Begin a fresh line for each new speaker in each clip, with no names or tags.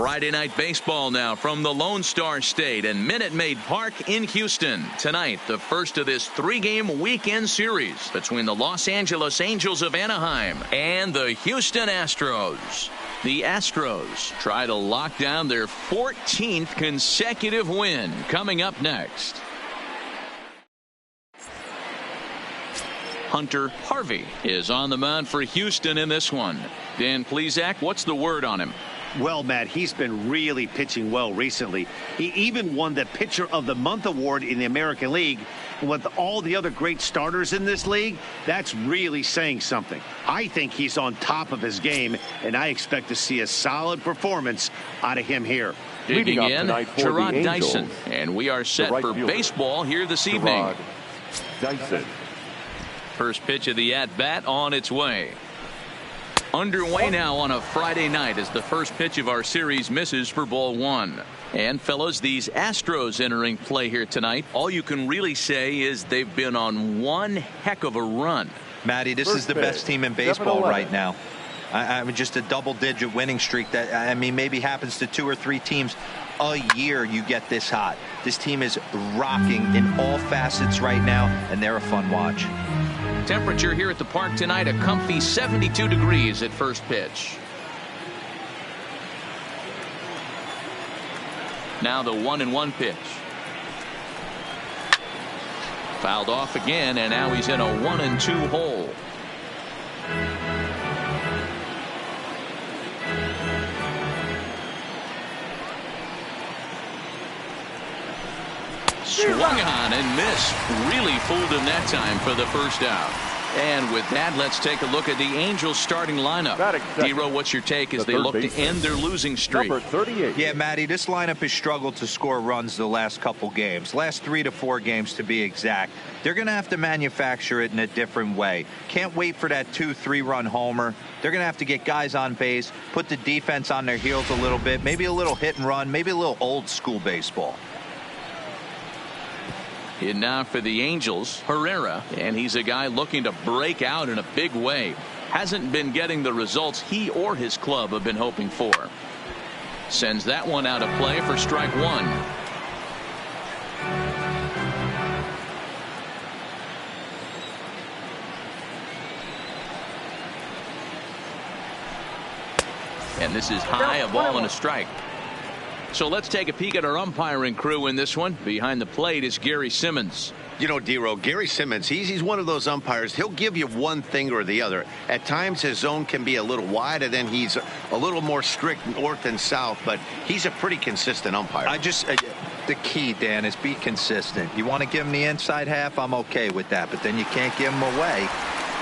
Friday night baseball now from the Lone Star State and Minute Maid Park in Houston. Tonight, the first of this 3-game weekend series between the Los Angeles Angels of Anaheim and the Houston Astros. The Astros try to lock down their 14th consecutive win. Coming up next. Hunter Harvey is on the mound for Houston in this one. Dan Plesac, what's the word on him?
Well, Matt, he's been really pitching well recently. He even won the Pitcher of the Month award in the American League. And with all the other great starters in this league, that's really saying something. I think he's on top of his game, and I expect to see a solid performance out of him here.
Digging in, Gerard Dyson, and we are set for baseball here this evening.
Dyson.
First pitch of the at-bat on its way. Underway now on a Friday night as the first pitch of our series misses for ball one. And fellas, these Astros entering play here tonight, all you can really say is they've been on one heck of a run.
Matty, this is the best team in baseball right now. I mean, just a double-digit winning streak that, I mean, maybe happens to 2 or 3 teams a year. You get this hot. This team is rocking in all facets right now, and they're a fun watch.
Temperature here at the park tonight, a comfy 72 degrees at first pitch. Now the 1-1 pitch. Fouled off again, and now he's in a 1-2 hole. Swung on and missed. Really fooled him that time for the first out. And with that, let's take a look at the Angels starting lineup. D-Row, what's your take as they look to end their losing streak?
Number 38.
Yeah, Matty, this lineup has struggled to score runs the last couple games. Last 3 to 4 games to be exact. They're going to have to manufacture it in a different way. Can't wait for that 2-3 run homer. They're going to have to get guys on base, put the defense on their heels a little bit, maybe a little hit and run, maybe a little old school baseball.
In now for the Angels, Herrera, and he's a guy looking to break out in a big way. Hasn't been getting the results he or his club have been hoping for. Sends that one out of play for strike one. And this is high, a ball and a strike. So let's take a peek at our umpiring crew in this one. Behind the plate is Gary Simmons.
You know, D-Row, Gary Simmons, he's one of those umpires. He'll give you one thing or the other. At times his zone can be a little wide, and then he's a little more strict north and south, but he's a pretty consistent umpire.
The key, Dan, is be consistent. You want to give him the inside half, I'm okay with that, but then you can't give him away.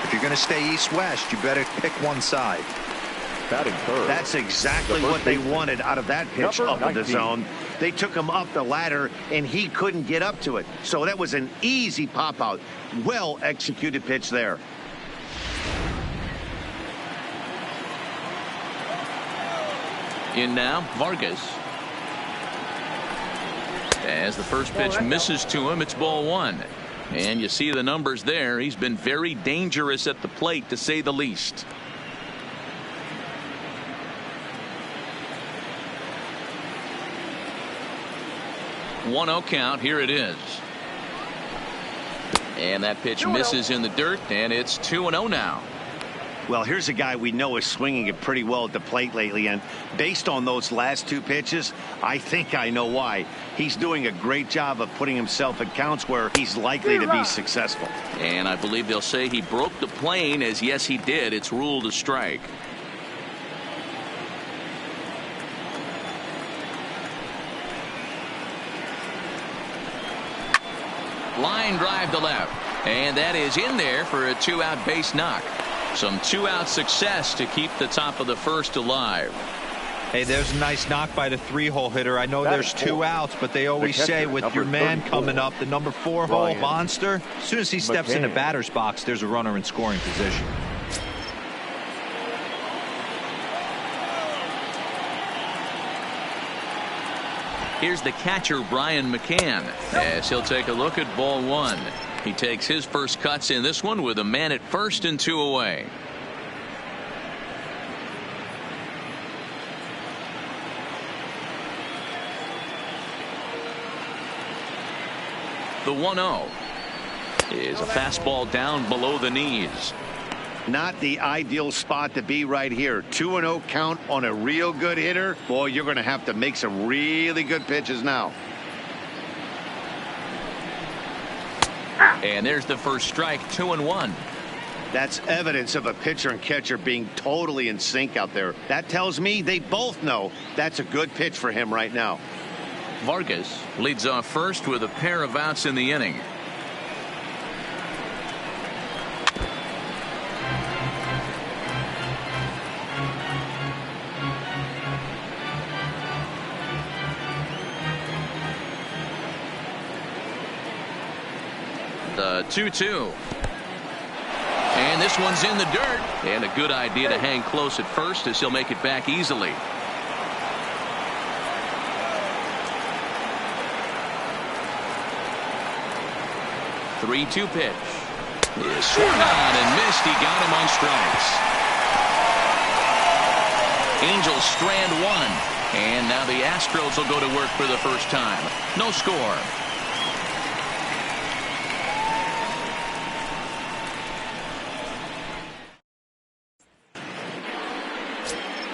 If you're going to stay east-west, you better pick one side.
That's exactly what they wanted out of that pitch up in the zone. They took him up the ladder, and he couldn't get up to it. So that was an easy pop-out. Well-executed pitch there.
In now, Vargas. As the first pitch misses to him, it's ball one. And you see the numbers there. He's been very dangerous at the plate, to say the least. 1-0 count. Here it is. And that pitch misses in the dirt, and it's 2-0 now.
Well, here's a guy we know is swinging it pretty well at the plate lately, and based on those last 2 pitches, I think I know why. He's doing a great job of putting himself in counts where he's likely to be successful.
And I believe they'll say he broke the plane, as yes he did. It's ruled a strike. Line drive to left, and that is in there for a 2-out base knock. Some 2-out success to keep the top of the first alive.
Hey, there's a nice knock by the 3-hole hitter. I know there's 2 outs, but they always say with your man coming up, the number 4-hole monster, as soon as he steps in the batter's box, there's a runner in scoring position.
Here's the catcher, Brian McCann, as he'll take a look at ball one. He takes his first cuts in this one with a man at first and 2 away. The 1-0 is a fastball down below the knees.
Not the ideal spot to be right here. 2-0 count on a real good hitter. Boy, you're going to have to make some really good pitches now.
And there's the first strike. 2-1.
That's evidence of a pitcher and catcher being totally in sync out there. That tells me they both know that's a good pitch for him right now.
Vargas leads off first with a pair of outs in the inning. The 2-2. And this one's in the dirt. And a good idea to hang close at first as he'll make it back easily. 3-2 pitch. Is swung on and missed. He got him on strikes. Angels strand one. And now the Astros will go to work for the first time. No score.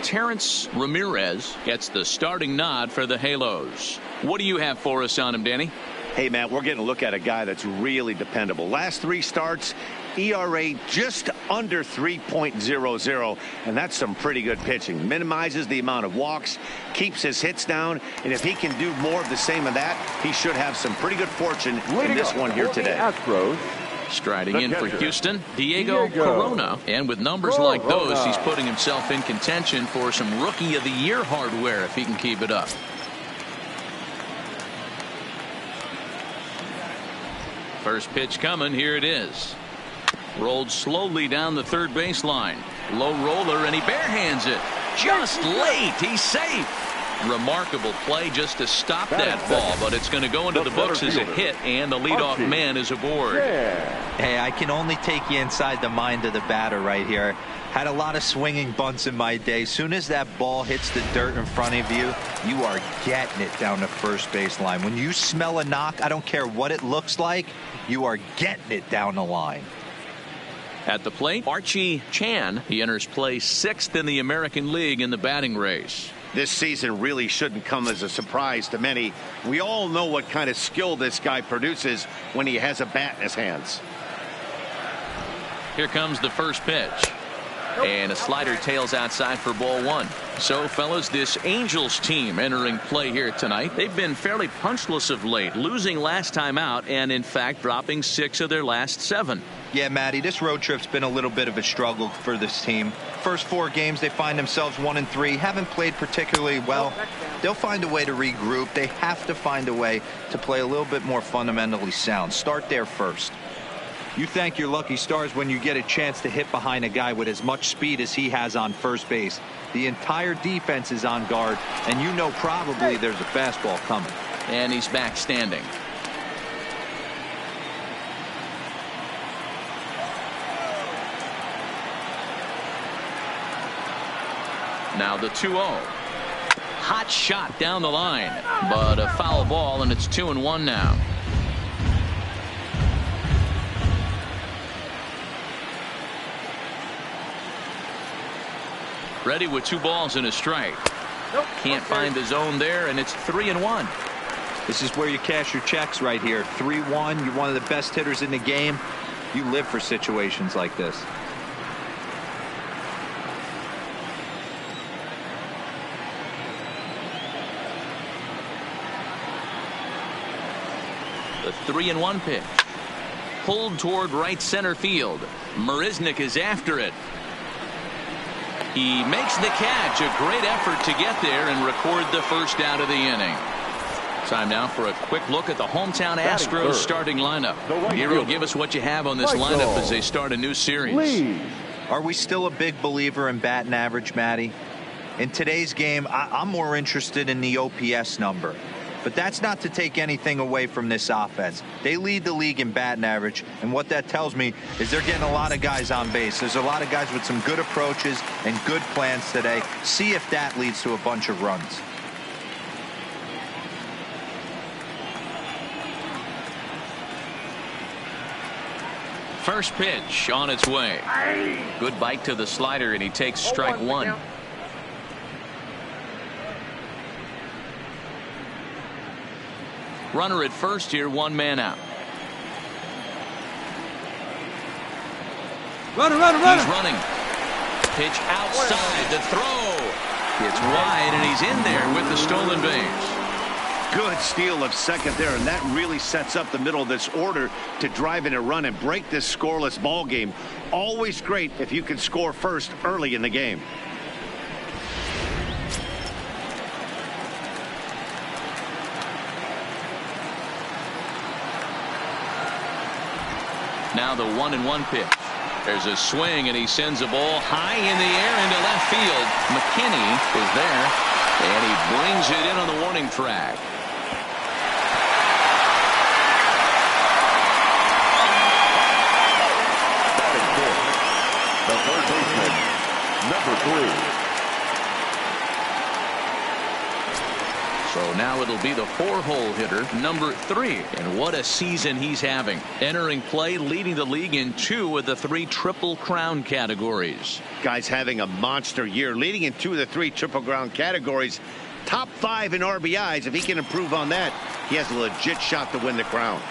Terrence Ramirez gets the starting nod for the Halos. What do you have for us on him, Danny?
Hey, Matt, we're getting a look at a guy that's really dependable. Last 3 starts, ERA just under 3.00, and that's some pretty good pitching. Minimizes the amount of walks, keeps his hits down, and if he can do more of the same of that, he should have some pretty good fortune in this one here today.
Astros.
Striding in for Houston, Diego Corona. And with numbers like those, he's putting himself in contention for some Rookie of the Year hardware if he can keep it up. First pitch coming. Here it is. Rolled slowly down the third baseline. Low roller, and he barehands it. Just late. He's safe. Remarkable play just to stop that ball, but it's going to go into the books as a hit, and the leadoff man is aboard.
Hey, I can only take you inside the mind of the batter right here. Had a lot of swinging bunts in my day. Soon as that ball hits the dirt in front of you, you are getting it down the first baseline. When you smell a knock, I don't care what it looks like, you are getting it down the line.
At the plate, Archie Chan. He enters play 6th in the American League in the batting race.
This season really shouldn't come as a surprise to many. We all know what kind of skill this guy produces when he has a bat in his hands.
Here comes the first pitch. And a slider tails outside for ball 1. So, fellas, this Angels team entering play here tonight. They've been fairly punchless of late, losing last time out and, in fact, dropping 6 of their last 7.
Yeah, Matty, this road trip's been a little bit of a struggle for this team. First 4 games, they find themselves 1-3. Haven't played particularly well. They'll find a way to regroup. They have to find a way to play a little bit more fundamentally sound. Start there first. You thank your lucky stars when you get a chance to hit behind a guy with as much speed as he has on first base. The entire defense is on guard, and you know probably there's a fastball coming.
And he's back standing. Now the 2-0. Hot shot down the line, but a foul ball, and it's 2-1 now. Ready with 2 balls and a strike. Can't find the zone there, and it's 3-1.
This is where you cash your checks right here. 3-1. You're one of the best hitters in the game. You live for situations like this.
The 3-1 pitch. Pulled toward right center field. Marisnik is after it. He makes the catch. A great effort to get there and record the first out of the inning. Time now for a quick look at the hometown Astros starting lineup. Hero, give us what you have on this lineup as they start a new series.
Are we still a big believer in batting average, Matty? In today's game, I'm more interested in the OPS number. But that's not to take anything away from this offense. They lead the league in batting average, and what that tells me is they're getting a lot of guys on base. There's a lot of guys with some good approaches and good plans today. See if that leads to a bunch of runs.
First pitch on its way. Good bite to the slider, and he takes strike one. Runner at first here, one man out.
Runner.
He's running. Pitch outside. The throw. It's wide, and he's in there with the stolen base.
Good steal of second there, and that really sets up the middle of this order to drive in a run and break this scoreless ball game. Always great if you can score first early in the game.
Now the 1-1 pitch. There's a swing, and he sends a ball high in the air into left field. McKinney is there, and he brings it in on the warning track.
The third baseman, number 3.
So now it'll be the 4-hole hitter, number 3. And what a season he's having. Entering play, leading the league in 2 of the 3 Triple Crown categories.
Guy's having a monster year, leading in 2 of the 3 Triple Crown categories. Top 5 in RBIs. If he can improve on that, he has a legit shot to win the crown.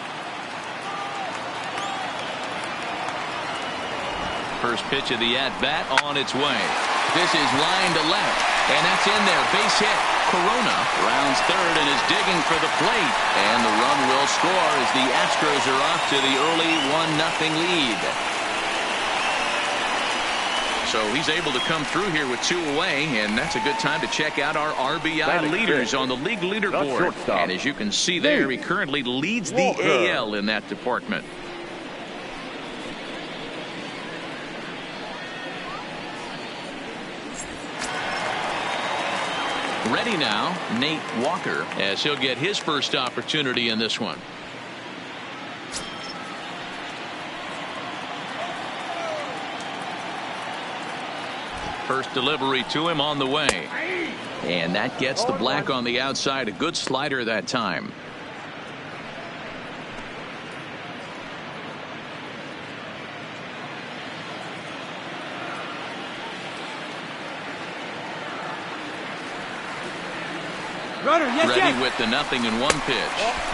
First pitch of the at-bat on its way. This is line to left, and that's in there. Base hit. Corona rounds third and is digging for the plate. And the run will score as the Astros are off to the early 1-0 lead. So he's able to come through here with 2 away, and that's a good time to check out our RBI leaders on the league leaderboard. And as you can see there, he currently leads the AL in that department. Ready now, Nate Walker, as he'll get his first opportunity in this one. First delivery to him on the way. And that gets the black on the outside. A good slider that time.
Runner,
Ready with the 0-1 pitch.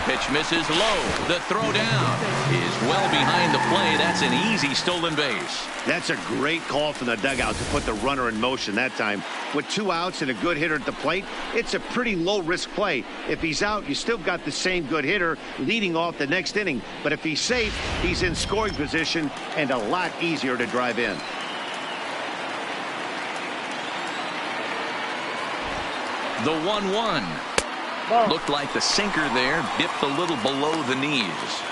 Pitch misses low. The throw down is well behind the play. That's an easy stolen base.
That's a great call from the dugout to put the runner in motion that time. With 2 outs and a good hitter at the plate, it's a pretty low-risk play. If he's out, you still got the same good hitter leading off the next inning. But if he's safe, he's in scoring position and a lot easier to drive in.
The 1-1. Looked like the sinker there dipped a little below the knees.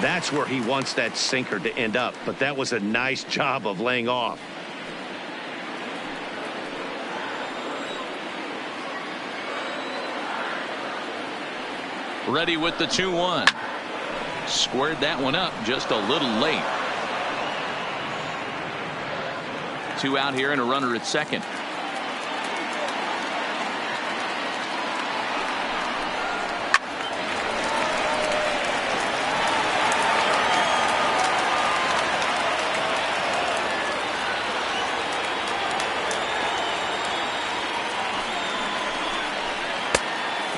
That's where he wants that sinker to end up, but that was a nice job of laying off.
Ready with the 2-1. Squared that one up just a little late. 2 out here and a runner at second.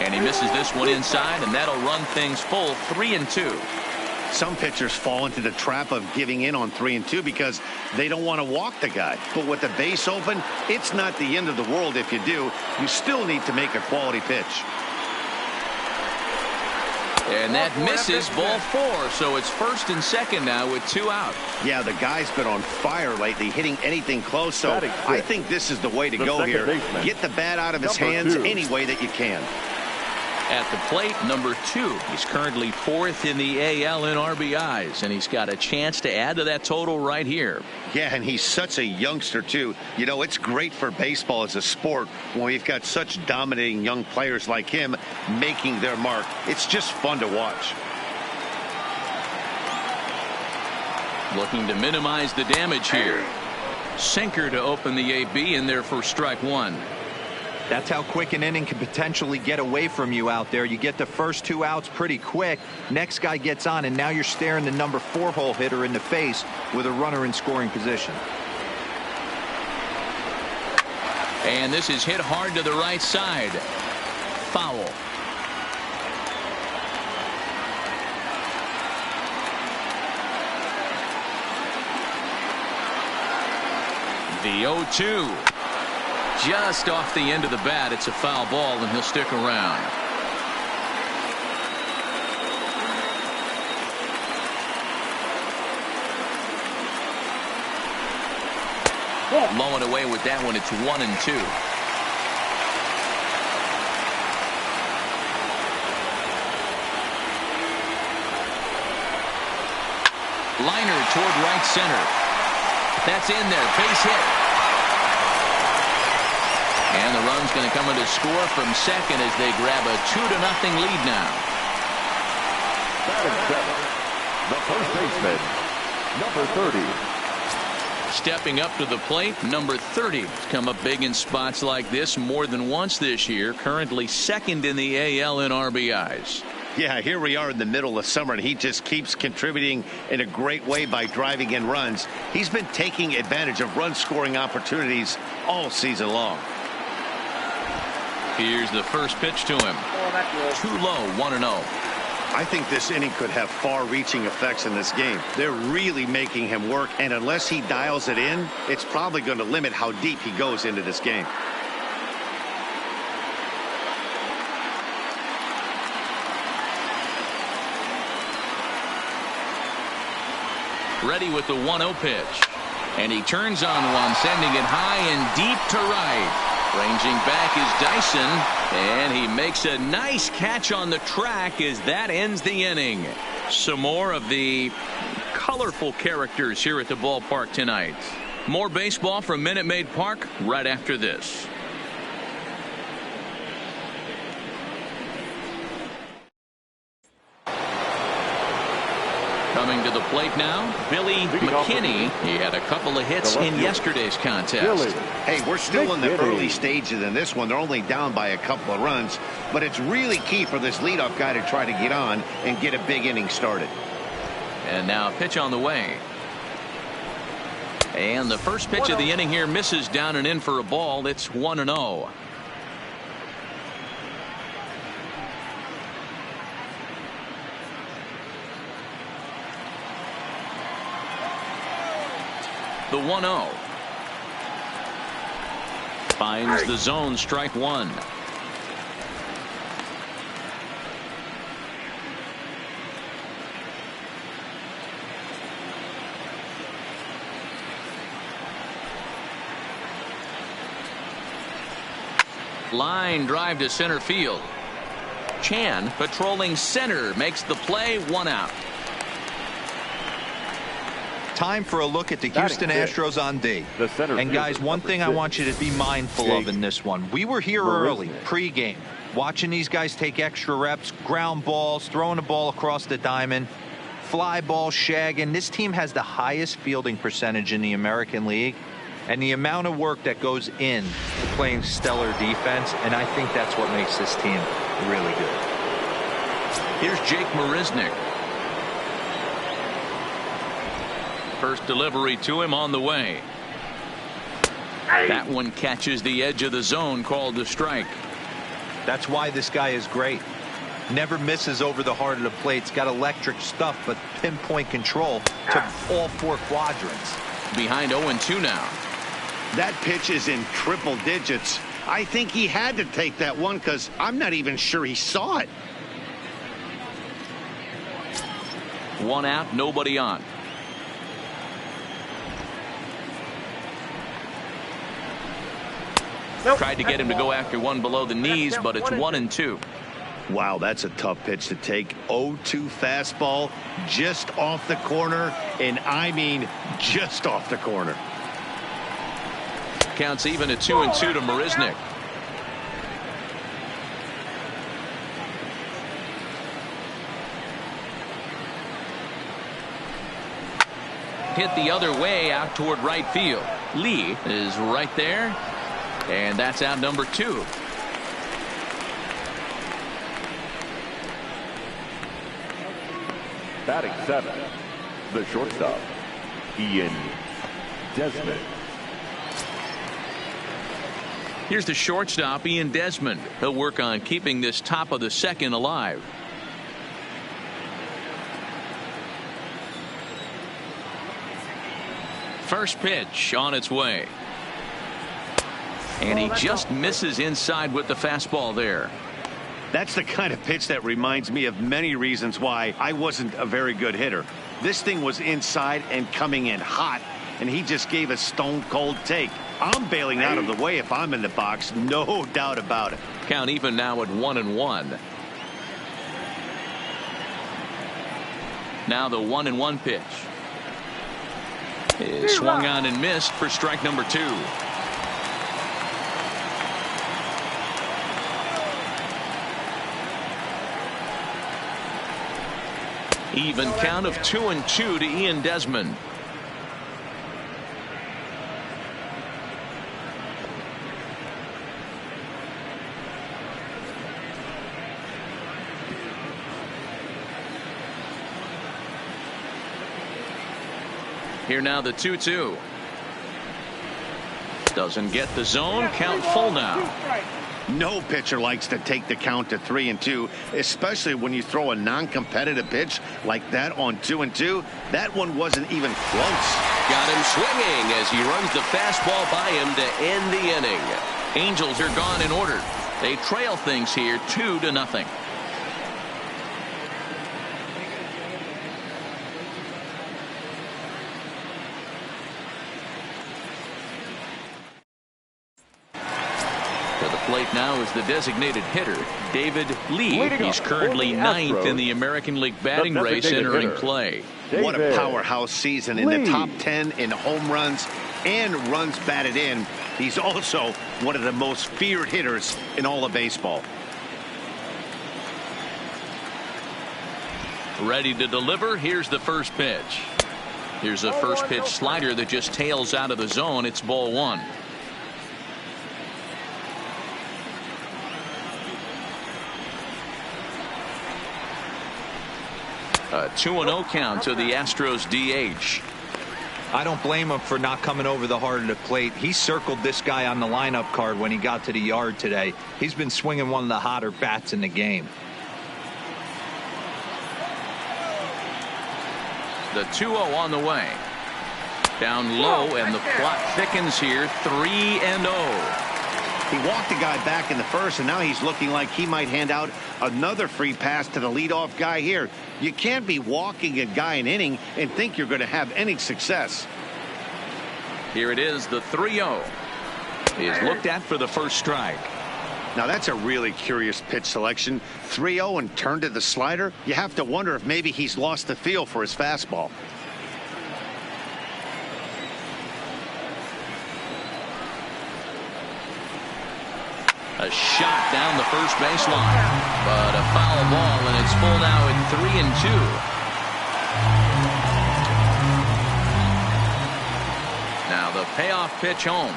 And he misses this one inside, and that'll run things full 3-2.
Some pitchers fall into the trap of giving in on 3-2 because they don't want to walk the guy. But with the base open, it's not the end of the world if you do. You still need to make a quality pitch.
And that misses ball 4, so it's first and second now with 2 out.
Yeah, the guy's been on fire lately, hitting anything close, so I think this is the way to go here. Get the bat out of his hands any way that you can.
At the plate, number 2. He's currently 4th in the AL in RBIs, and he's got a chance to add to that total right here.
Yeah, and he's such a youngster, too. You know, it's great for baseball as a sport when we've got such dominating young players like him making their mark. It's just fun to watch.
Looking to minimize the damage here. Sinker to open the AB in there for strike 1.
That's how quick an inning can potentially get away from you out there. You get the first 2 outs pretty quick. Next guy gets on, and now you're staring the number 4 hole hitter in the face with a runner in scoring position.
And this is hit hard to the right side. Foul. The 0-2. Just off the end of the bat. It's a foul ball, and he'll stick around. Low and away with that one. It's 1-2. Liner toward right center. That's in there. Base hit. And the run's going to come in to score from second as they grab a 2-0 lead now.
Batting seventh, the first baseman, number 30.
Stepping up to the plate, number 30. He's come up big in spots like this more than once this year. Currently second in the AL in RBIs.
Yeah, here we are in the middle of summer, and he just keeps contributing in a great way by driving in runs. He's been taking advantage of run-scoring opportunities all season long.
Here's the first pitch to him. Too low, 1-0.
I think this inning could have far-reaching effects in this game. They're really making him work, and unless he dials it in, it's probably going to limit how deep he goes into this game.
Ready with the 1-0 pitch. And he turns on one, sending it high and deep to right. Ranging back is Dyson, and he makes a nice catch on the track as that ends the inning. Some more of the colorful characters here at the ballpark tonight. More baseball from Minute Maid Park right after this. Coming to the plate now, Billy McKinney. He had a couple of hits in yesterday's contest.
Hey, we're still in the early stages in this one. They're only down by a couple of runs, but it's really key for this leadoff guy to try to get on and get a big inning started.
And now a pitch on the way. And the first pitch of the inning here misses down and in for a ball. It's 1-0. The 1-0. Finds the zone, strike one. Line drive to center field. Chan patrolling center makes the play, 1 out.
Time for a look at the Houston Astros on D. And guys, one thing I want you to be mindful of in this one. We were here early, pregame, watching these guys take extra reps, ground balls, throwing the ball across the diamond, fly ball, shagging. This team has the highest fielding percentage in the American League, and the amount of work that goes in to playing stellar defense, and I think that's what makes this team really good.
Here's Jake Marisnick. First delivery to him on the way. That one catches the edge of the zone, called a strike.
That's why this guy is great. Never misses over the heart of the plate. He's got electric stuff, but pinpoint control to all 4 quadrants.
Behind 0-2 now.
That pitch is in triple digits. I think he had to take that one because I'm not even sure he saw it.
1 out, nobody on. Tried to get him to go after one below the knees, but it's 1-2.
Wow, that's a tough pitch to take. 0-2 fastball just off the corner, and I mean just off the corner.
Counts even at 2-2 to Marisnick. Hit the other way out toward right field. Lee is right there. And that's out number 2.
Batting 7, the shortstop, Ian Desmond.
Here's the shortstop, Ian Desmond. He'll work on keeping this top of the second alive. First pitch on its way. And he just misses inside with the fastball there.
That's the kind of pitch that reminds me of many reasons why I wasn't a very good hitter. This thing was inside and coming in hot, and he just gave a stone cold take. I'm bailing out of the way if I'm in the box, no doubt about it.
Count even now at 1-1. Now the 1-1 pitch is swung on and missed for strike number 2. Even count of 2-2 to Ian Desmond. Here now the 2-2. Doesn't get the zone. Count full now.
No pitcher likes to take the count to 3-2, especially when you throw a non-competitive pitch like that on 2-2. That one wasn't even close.
Got him swinging as he runs the fastball by him to end the inning.
Angels are gone in order. They trail things here 2-0. Plate now is the designated hitter, David Lee. He's currently 9th in the American League batting race entering play.
What a powerhouse season in the top 10 in home runs and runs batted in. He's also one of the most feared hitters in all of baseball.
Ready to deliver. Here's the first pitch. Here's a first pitch slider that just tails out of the zone. It's ball 1. A 2-0 count to the Astros DH.
I don't blame him for not coming over the heart of the plate. He circled this guy on the lineup card when he got to the yard today. He's been swinging one of the hotter bats in the game.
The 2-0 on the way. Down low, and the plot thickens here. 3-0.
He walked the guy back in the first, and now he's looking like he might hand out another free pass to the leadoff guy here. You can't be walking a guy an inning and think you're going to have any success.
Here it is, the 3-0. He is looked at for the first strike.
Now that's a really curious pitch selection. 3-0 and turned to the slider. You have to wonder if maybe he's lost the feel for his fastball.
A shot down the first baseline, but a foul ball, and it's full now at 3-2. Now the payoff pitch home,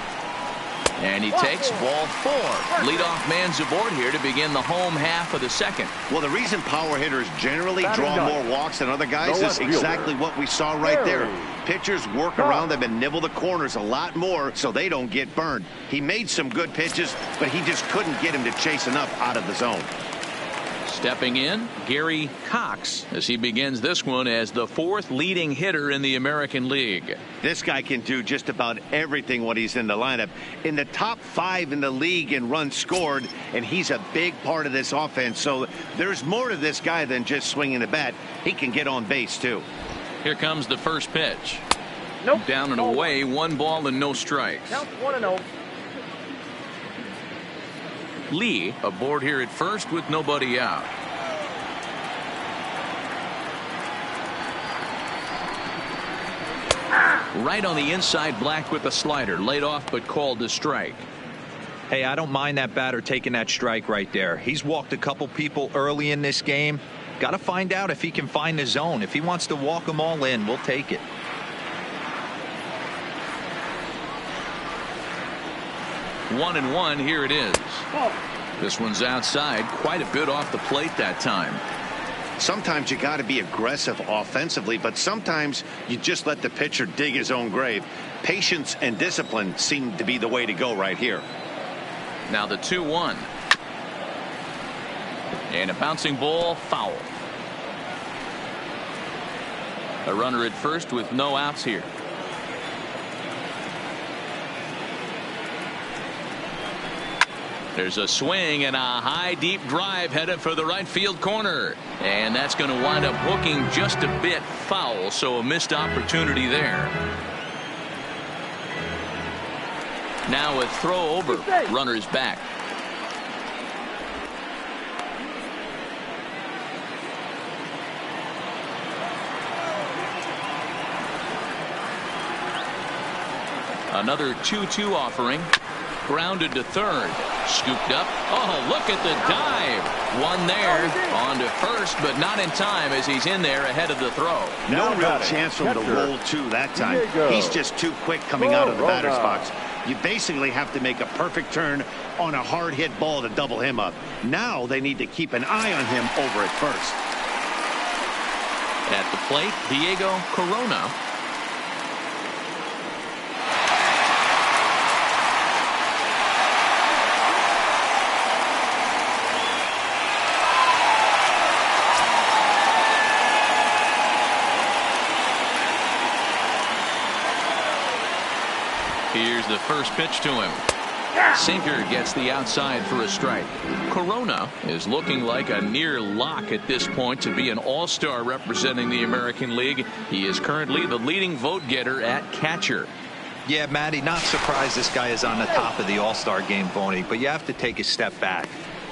and he takes ball 4. Leadoff man's aboard here to begin the home half of the second.
Well, the reason power hitters generally draw more walks than other guys is exactly what we saw right there. Pitchers work around them and nibble the corners a lot more so they don't get burned. He made some good pitches, but he just couldn't get him to chase enough out of the zone.
Stepping in, Gary Cox, as he begins this one as the 4th leading hitter in the American League.
This guy can do just about everything when he's in the lineup. In the top 5 in the league in runs scored, and he's a big part of this offense. So there's more to this guy than just swinging the bat. He can get on base, too.
Here comes the first pitch. Down and away, 1 ball and no strikes.
Count 1-0.
Lee aboard here at first with nobody out. Right on the inside, Black with the slider, laid off but called a strike.
Hey, I don't mind that batter taking that strike right there. He's walked a couple people early in this game. Got to find out if he can find the zone. If he wants to walk them all in, we'll take it.
One and one, here it is. This one's outside, quite a bit off the plate that time.
Sometimes you got to be aggressive offensively, but sometimes you just let the pitcher dig his own grave. Patience and discipline seem to be the way to go right here.
Now the 2-1. And a bouncing ball, foul. A runner at first with no outs here. There's a swing and a high deep drive headed for the right field corner, and that's going to wind up hooking just a bit foul, so a missed opportunity there. Now a throw over, runners back. Another 2-2 offering. Grounded to third. Scooped up. Oh, look at the dive. One there. On to first, but not in time as he's in there ahead of the throw.
No real chance for him to roll two that time. He's just too quick coming out of the batter's box. You basically have to make a perfect turn on a hard hit ball to double him up. Now they need to keep an eye on him over at first.
At the plate, Diego Corona. Here's the first pitch to him. Sinker gets the outside for a strike. Corona is looking like a near lock at this point to be an all-star representing the American League. He is currently the leading vote getter at catcher.
Yeah, Matty, not surprised this guy is on the top of the all-star game voting, but you have to take a step back.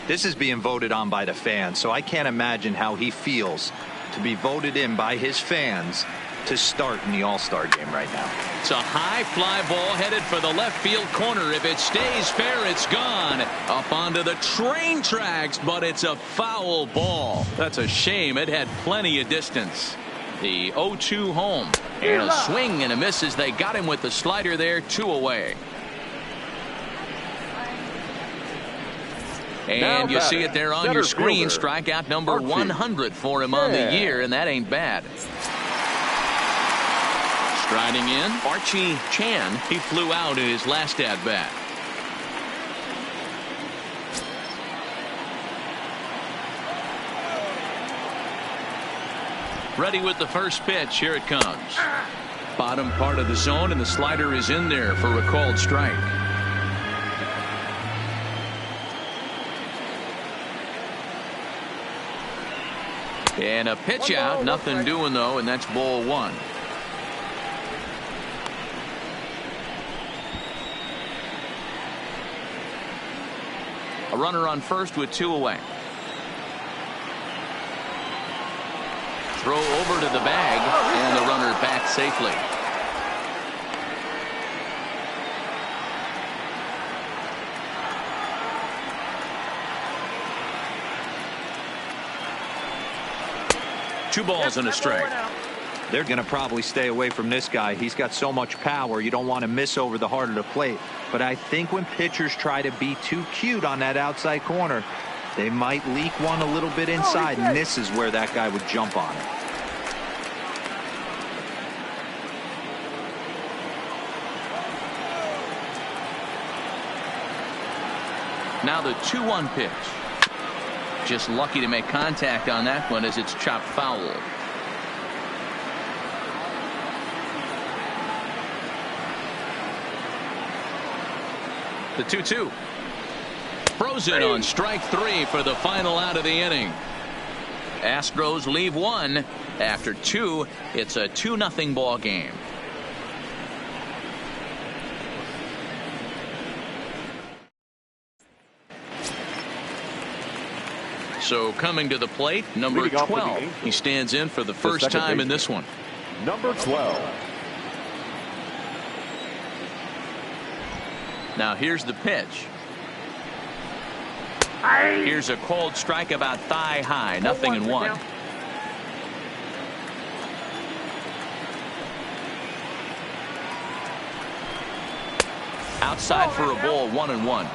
This is being voted on by the fans, so I can't imagine how he feels to be voted in by his fans to start in the all-star game right now.
It's a high fly ball headed for the left field corner. If it stays fair, it's gone up onto the train tracks, but it's a foul ball. That's a shame. It had plenty of distance. The 0-2 home, and a swing and a miss as they got him with the slider there. 2 away. And you see it there on your screen. Strikeout number 100 for him on the year, and that ain't bad. Striding in, Archie Chan. He flew out in his last at-bat. Ready with the first pitch. Here it comes. Bottom part of the zone, and the slider is in there for a called strike. And a pitch out. Nothing doing, though, and that's ball 1. A runner on first with 2 away. Throw over to the bag, and the runner back safely. Two balls and a strike.
They're going to probably stay away from this guy. He's got so much power. You don't want to miss over the heart of the plate. But I think when pitchers try to be too cute on that outside corner, they might leak one a little bit inside, and this is where that guy would jump on it.
Now the 2-1 pitch. Just lucky to make contact on that one as it's chopped foul. The 2-2. Frozen on strike 3 for the final out of the inning. Astros leave 1. After 2, it's a 2-0 ball game. So coming to the plate, number 12. He stands in for the first time in this one.
Number 12.
Now here's the pitch. Here's a called strike about thigh high. 0-1. Outside for a ball. 1-1.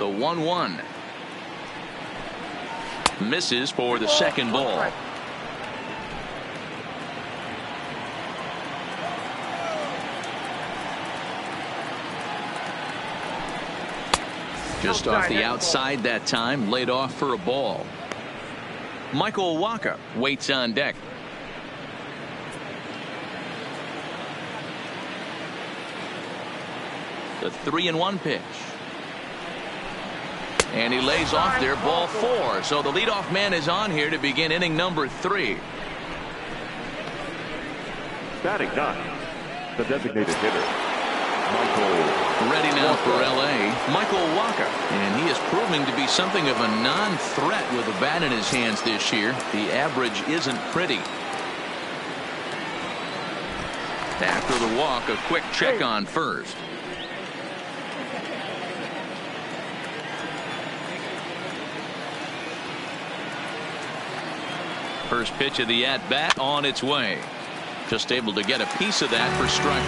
The 1-1. Misses for the second ball. Just off the outside that time, laid off for a ball. Michael Wacha waits on deck. The 3-1 pitch. And he lays off there, ball 4. So the leadoff man is on here to begin inning number 3.
Batting 9, the designated hitter, Michael.
Ready now for L.A., Michael Wacha. And he is proving to be something of a non-threat with a bat in his hands this year. The average isn't pretty. After the walk, a quick check on first. First pitch of the at-bat on its way. Just able to get a piece of that for strike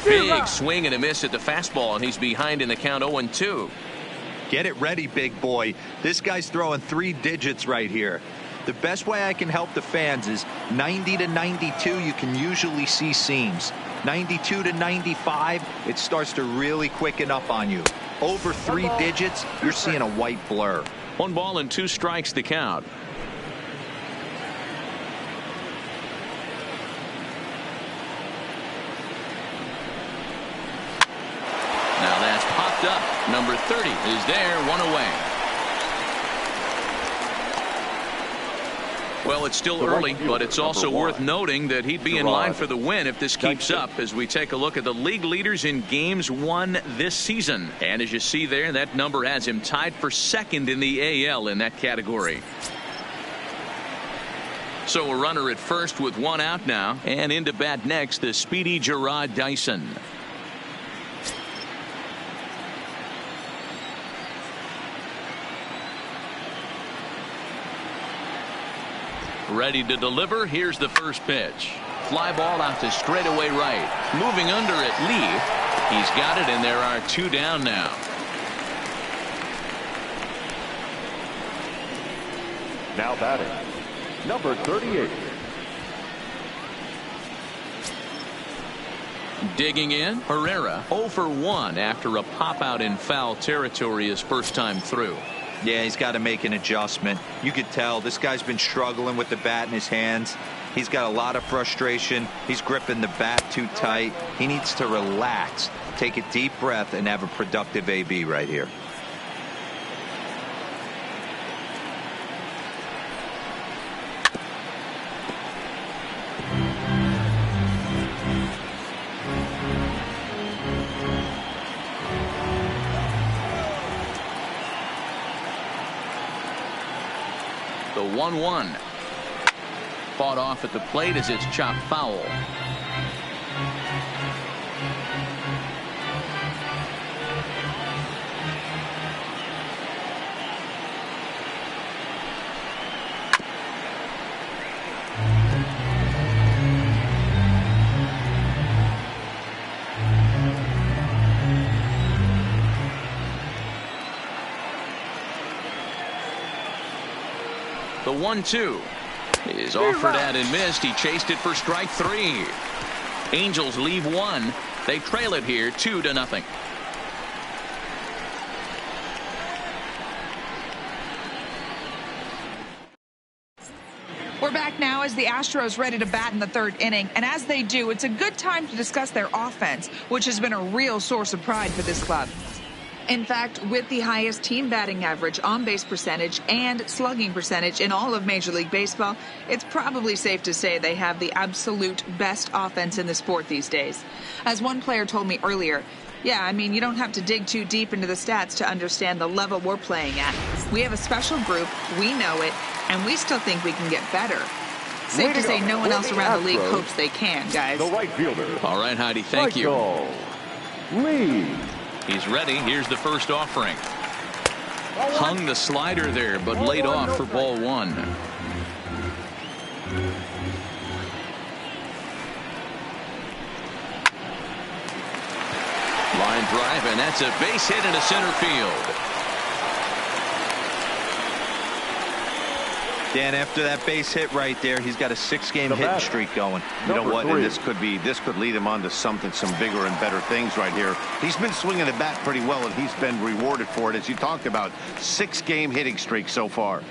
1. Big swing and a miss at the fastball, and he's behind in the count 0-2.
Get it ready, big boy. This guy's throwing 3 digits right here. The best way I can help the fans is 90 to 92. You can usually see seams. 92 to 95, it starts to really quicken up on you. Over 3 digits, you're seeing a white blur.
1 ball and 2 strikes to count. Now that's popped up. Number 30 is there, 1 away. Well, it's still early, but it's also worth noting that he'd be in line for the win if this keeps up as we take a look at the league leaders in games won this season. And as you see there, that number has him tied for 2nd in the AL in that category. So a runner at first with 1 out now, and into bat next, the speedy Gerard Dyson. Ready to deliver. Here's the first pitch. Fly ball out to straightaway right. Moving under it, Lee. He's got it, and there are 2 down now.
Now batting, number 38.
Digging in, Herrera 0 for 1 after a pop out in foul territory his first time through.
Yeah, he's got to make an adjustment. You could tell this guy's been struggling with the bat in his hands. He's got a lot of frustration. He's gripping the bat too tight. He needs to relax, take a deep breath, and have a productive AB right here.
The 1-1. Fought off at the plate as it's chopped foul. The 1-2 is offered at and missed. He chased it for strike 3. Angels leave 1. They trail it here 2-0.
We're back now as the Astros ready to bat in the 3rd inning, and as they do, it's a good time to discuss their offense, which has been a real source of pride for this club. In fact, with the highest team batting average, on-base percentage, and slugging percentage in all of Major League Baseball, it's probably safe to say they have the absolute best offense in the sport these days. As one player told me earlier, yeah, I mean, you don't have to dig too deep into the stats to understand the level we're playing at. We have a special group, we know it, and we still think we can get better. Safe to say no one else around the league hopes they can, guys.
The right fielder.
All right, Heidi, thank you.
Lee.
He's ready. Here's the first offering. Hung the slider there, but laid off for ball 1. Line drive, and that's a base hit into center field.
Dan, after that base hit right there, he's got a 6-game hitting streak going.
You know what? And this could lead him on to some bigger and better things right here. He's been swinging the bat pretty well, and he's been rewarded for it, as you talked about. 6-game hitting streak so far.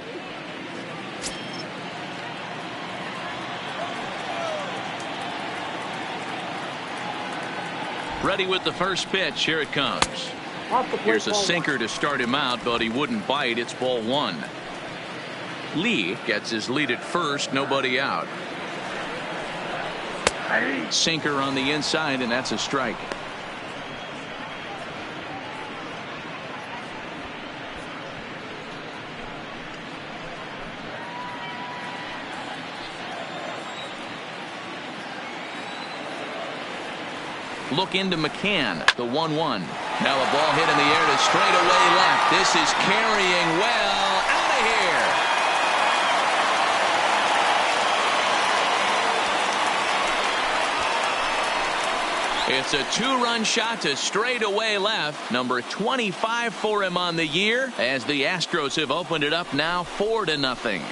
Ready with the first pitch. Here it comes. Here's a sinker to start him out, but he wouldn't bite. It's ball 1. Lee gets his lead at first, nobody out. Sinker on the inside, and that's a strike. Look into McCann, the 1-1. Now a ball hit in the air to straightaway left. This is carrying well out of here. It's a 2-run shot to straightaway left. Number 25 for him on the year, as the Astros have opened it up now 4-0.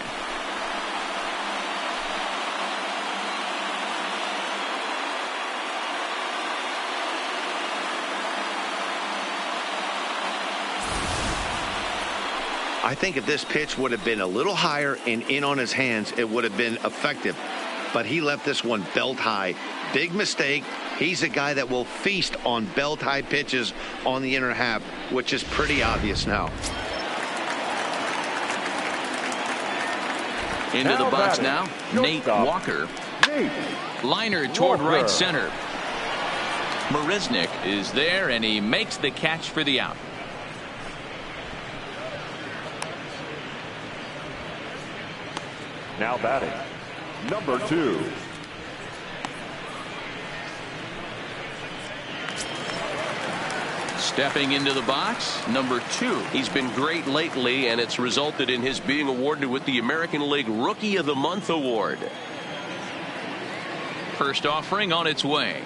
I think if this pitch would have been a little higher and in on his hands, it would have been effective. But he left this one belt high. Big mistake. He's a guy that will feast on belt high pitches on the inner half, which is pretty obvious now.
Into the box now, Nate Walker. Liner toward right center. Marisnick is there, and he makes the catch for the out.
Now batting, number 2.
Stepping into the box, number 2.
He's been great lately, and it's resulted in his being awarded with the American League Rookie of the Month award.
First offering on its way.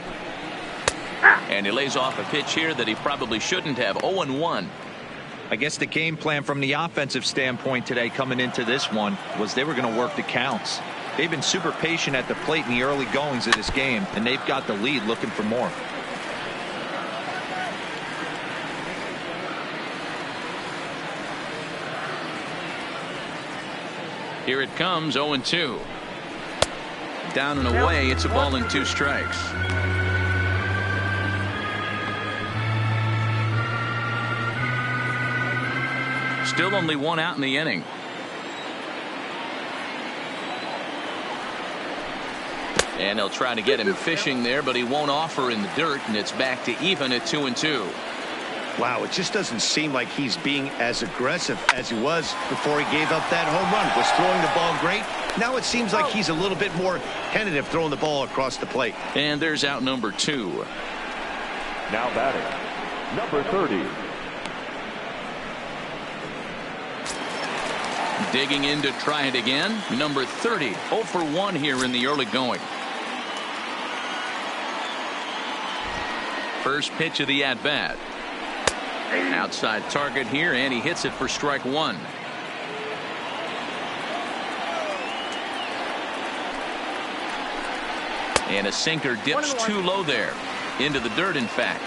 And he lays off a pitch here that he probably shouldn't have. 0-1.
I guess the game plan from the offensive standpoint today coming into this one was they were going to work the counts. They've been super patient at the plate in the early goings of this game, and they've got the lead looking for more.
Here it comes, 0-2. Down and away, it's a ball and 2 strikes. Still only 1 out in the inning. And they'll try to get him fishing there, but he won't offer in the dirt, and it's back to even at 2-2.
Wow, it just doesn't seem like he's being as aggressive as he was before he gave up that home run. Was throwing the ball great. Now it seems like he's a little bit more tentative throwing the ball across the plate.
And there's out number 2.
Now batting, number 30.
Digging in to try it again. Number 30. 0 for 1 here in the early going. First pitch of the at-bat. Outside target here, and he hits it for strike 1. And a sinker dips too low there. Into the dirt, in fact.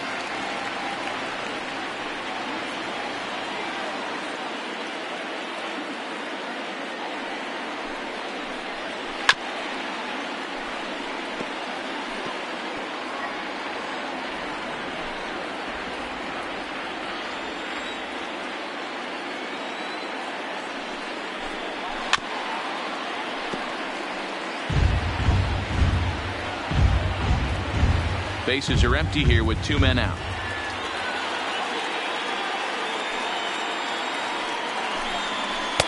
Bases are empty here with 2 men out.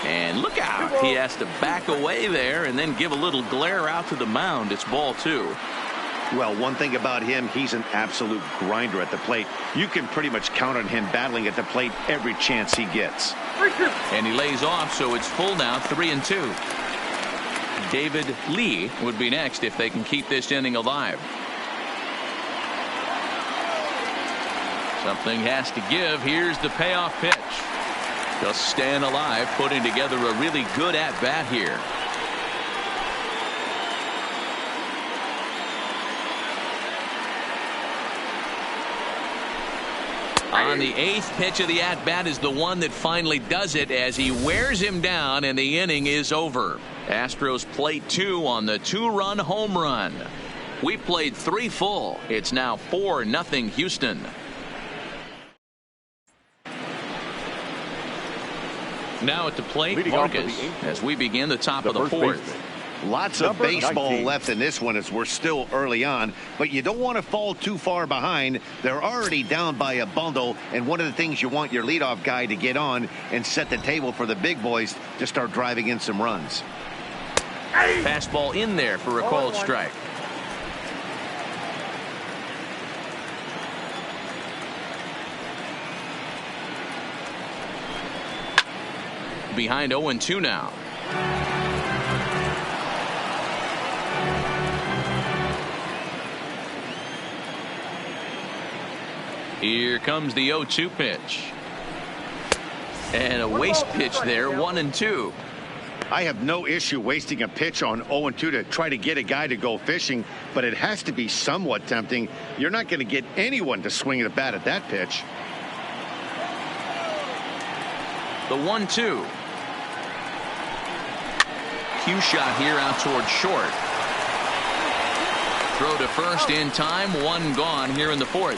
And look out. He has to back away there and then give a little glare out to the mound. It's ball 2.
Well, one thing about him, he's an absolute grinder at the plate. You can pretty much count on him battling at the plate every chance he gets.
And he lays off, so it's full now, 3-2. David Lee would be next if they can keep this inning alive. Something has to give. Here's the payoff pitch. Just staying alive, putting together a really good at-bat here. On the 8th pitch of the at-bat is the one that finally does it as he wears him down and the inning is over. Astros plate 2 on the 2-run home run. We played 3 full. It's now 4-0 Houston. Now at the plate, Marcus, as we begin the top of the 4th.
Lots of baseball left in this one as we're still early on, but you don't want to fall too far behind. They're already down by a bundle, and one of the things you want your leadoff guy to get on and set the table for the big boys to start driving in some runs.
Fastball in there for a called strike. Behind 0-2 now. Here comes the 0-2 pitch. And a waste pitch there, 1-2.
I have no issue wasting a pitch on 0-2 to try to get a guy to go fishing, but it has to be somewhat tempting. You're not going to get anyone to swing the bat at that pitch.
The 1-2. Cue shot here out towards short. Throw to first in time, 1 gone here in the 4th.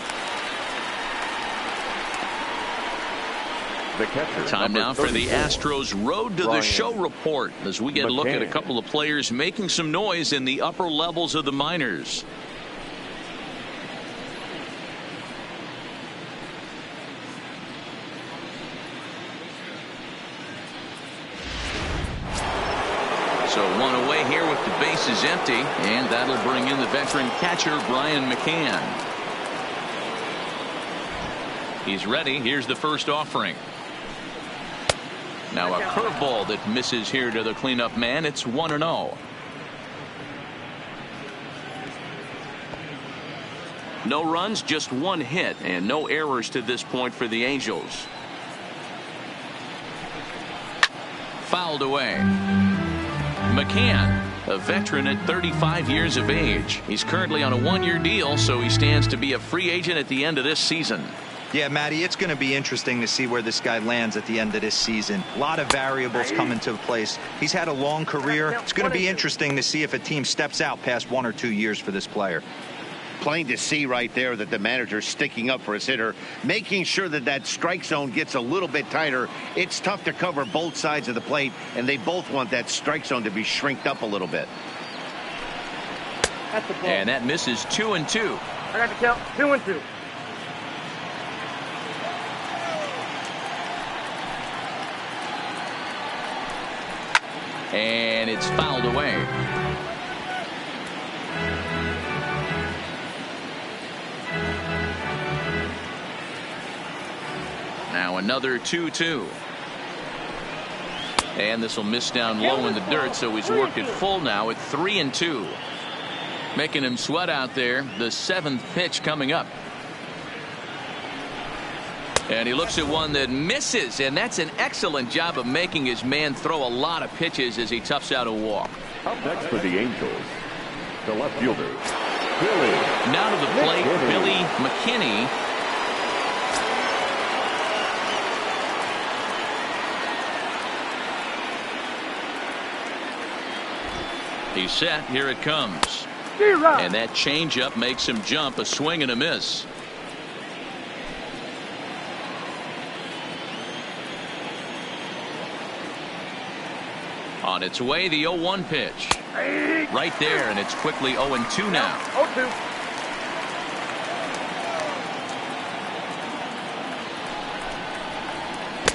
Time now for the Astros Road to the Show report as we get a look at a couple of players making some noise in the upper levels of the minors. So 1 away here with the bases empty, and that'll bring in the veteran catcher Brian McCann. He's ready. Here's the first offering. Now a curveball that misses here to the cleanup man. It's 1-0. No runs, just 1 hit, and no errors to this point for the Angels. Fouled away. McCann, a veteran at 35 years of age. He's currently on a 1-year deal, so he stands to be a free agent at the end of this season.
Yeah, Matty, it's going to be interesting to see where this guy lands at the end of this season. A lot of variables come into place. He's had a long career. It's going to be interesting to see if a team steps out past 1 or 2 years for this player.
Plain to see right there that the manager's sticking up for his hitter, making sure that that strike zone gets a little bit tighter. It's tough to cover both sides of the plate, and they both want that strike zone to be shrinked up a little bit.
And that misses 2-2.
I got to count 2-2.
And it's fouled away. Now another 2-2. And this will miss down low in the dirt, so he's worked it full now at 3-2. Making him sweat out there. The 7th pitch coming up. And he looks at one that misses, and that's an excellent job of making his man throw a lot of pitches as he toughs out a walk.
Up next for the Angels, the left fielder, Billy.
Now to the plate, Billy McKinney. He's set. Here it comes. And that changeup makes him jump. A swing and a miss. On its way, the 0-1 pitch. Right there, and it's quickly 0-2 now.
0-2.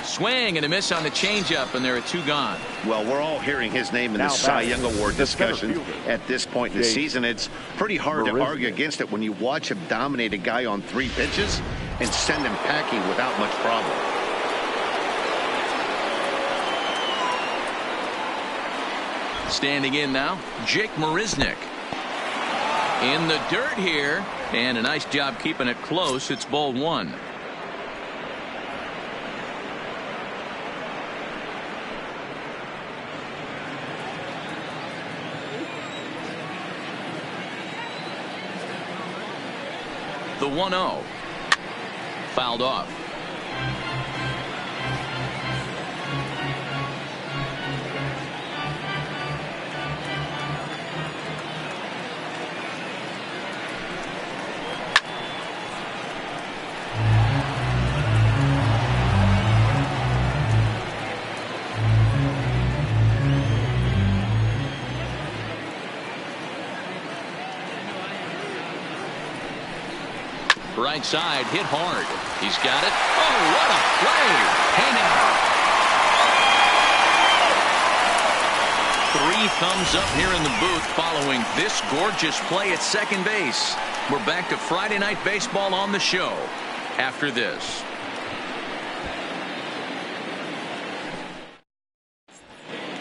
Swing and a miss on the changeup, and there are 2 gone.
Well, we're all hearing his name in the Cy Young Award discussion at this point in the season. It's pretty hard to argue against it when you watch him dominate a guy on 3 pitches and send him packing without much problem.
Standing in now, Jake Marisnick. In the dirt here, and a nice job keeping it close. It's ball 1. The 1-0. Fouled off. Right side, hit hard. He's got it. Oh, what a play. Hey now. 3 thumbs up here in the booth following this gorgeous play at second base. We're back to Friday Night Baseball on the show after this.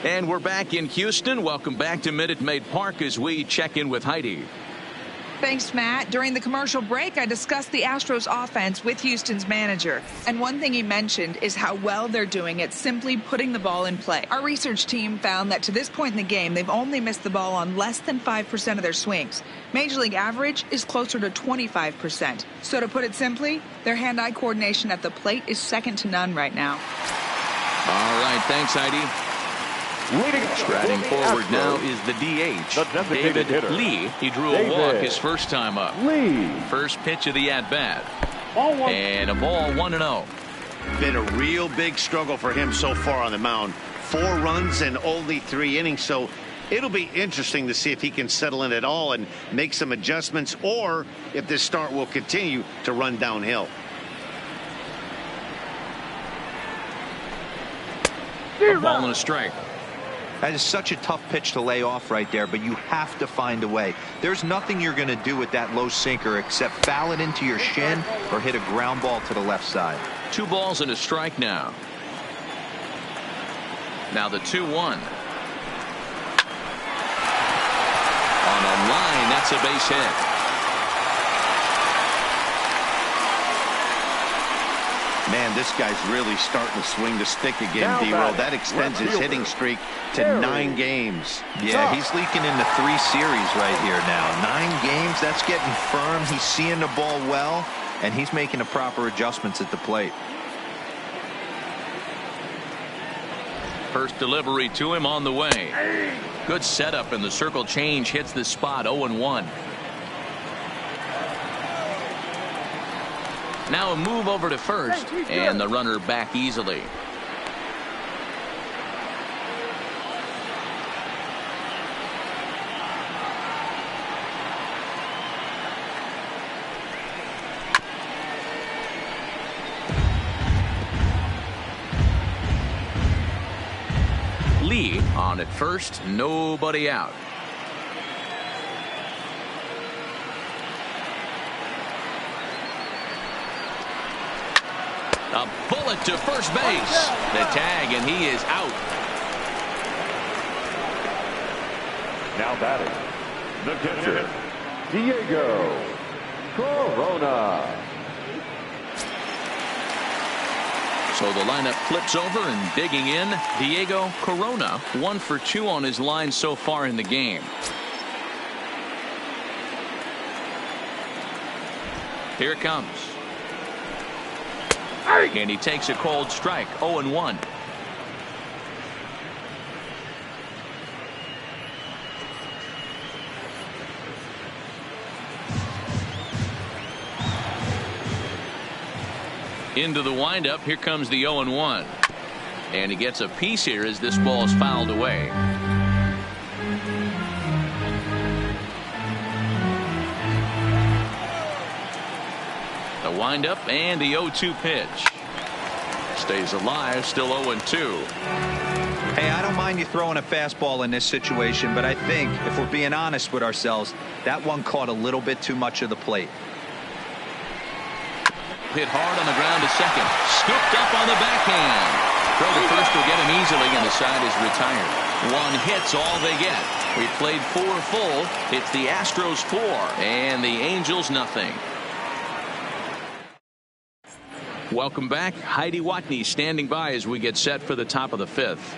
And we're back in Houston. Welcome back to Minute Maid Park as we check in with Heidi.
Thanks, Matt. During the commercial break, I discussed the Astros offense with Houston's manager. And one thing he mentioned is how well they're doing at simply putting the ball in play. Our research team found that to this point in the game, they've only missed the ball on less than 5% of their swings. Major League average is closer to 25%. So to put it simply, their hand-eye coordination at the plate is second to none right now.
All right, thanks, Heidi. Striding forward now is the DH, David Lee. He drew a walk his first time up. First pitch of the at-bat. And a ball 1-0.
Been a real big struggle for him so far on the mound. 4 runs and only 3 innings, so it'll be interesting to see if he can settle in at all and make some adjustments, or if this start will continue to run downhill.
A ball and a strike.
That is such a tough pitch to lay off right there, but you have to find a way. There's nothing you're going to do with that low sinker except foul it into your shin or hit a ground ball to the left side.
2 balls and a strike now. Now the 2-1. On a line, that's a base hit.
Man, this guy's really starting to swing the stick again, D-Roll. That extends his hitting streak to 9 games.
Yeah, he's leaking into 3 series right here now. 9 games, that's getting firm. He's seeing the ball well, and he's making the proper adjustments at the plate.
First delivery to him on the way. Good setup, and the circle change hits the spot. 0-1. Now a move over to first, and the runner back easily. Lee on at first, nobody out. A bullet to first base. The tag, and he is out.
Now batting, the catcher, Diego Corona.
So the lineup flips over, and digging in, Diego Corona. 1 for 2 on his line so far in the game. Here it comes. And he takes a cold strike. 0-1. Into the windup. Here comes the 0-1. And he gets a piece here as this ball is fouled away. The windup and the 0-2 pitch. Stays alive, still 0-2.
Hey, I don't mind you throwing a fastball in this situation, but I think if we're being honest with ourselves, that one caught a little bit too much of the plate.
Hit hard on the ground to second. Scooped up on the backhand. Throw to first will get him easily, and the side is retired. 1 hit's all they get. We played 4 full. It's the Astros 4 and the Angels nothing. Welcome back. Heidi Watney standing by as we get set for the top of the 5th.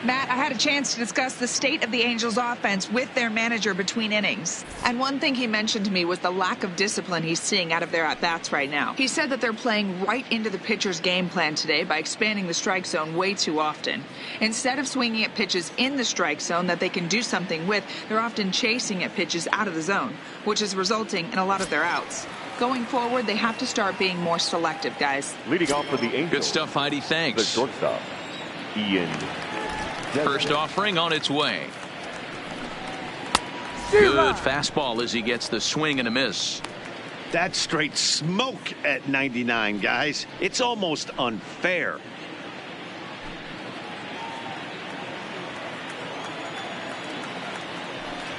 Matt, I had a chance to discuss the state of the Angels offense with their manager between innings. And one thing he mentioned to me was the lack of discipline he's seeing out of their at-bats right now. He said that they're playing right into the pitcher's game plan today by expanding the strike zone way too often. Instead of swinging at pitches in the strike zone that they can do something with, they're often chasing at pitches out of the zone, which is resulting in a lot of their outs. Going forward, they have to start being more selective, guys.
Leading off for the Angels.
Good stuff, Heidi. Thanks.
The shortstop, Ian.
First offering on its way. Good fastball as he gets the swing and a miss.
That's straight smoke at 99, guys. It's almost unfair.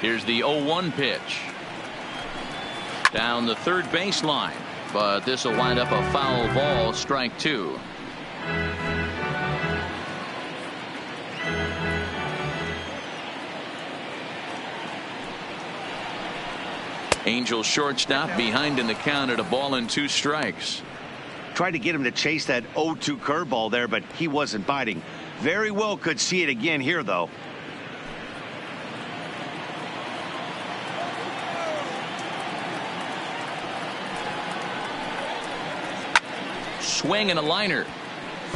Here's the 0-1 pitch. Down the third baseline, but this will wind up a foul ball, strike two. Angels shortstop behind in the count at a ball and 2 strikes.
Tried to get him to chase that 0-2 curveball there, but he wasn't biting. Very well could see it again here, though.
Swing and a liner.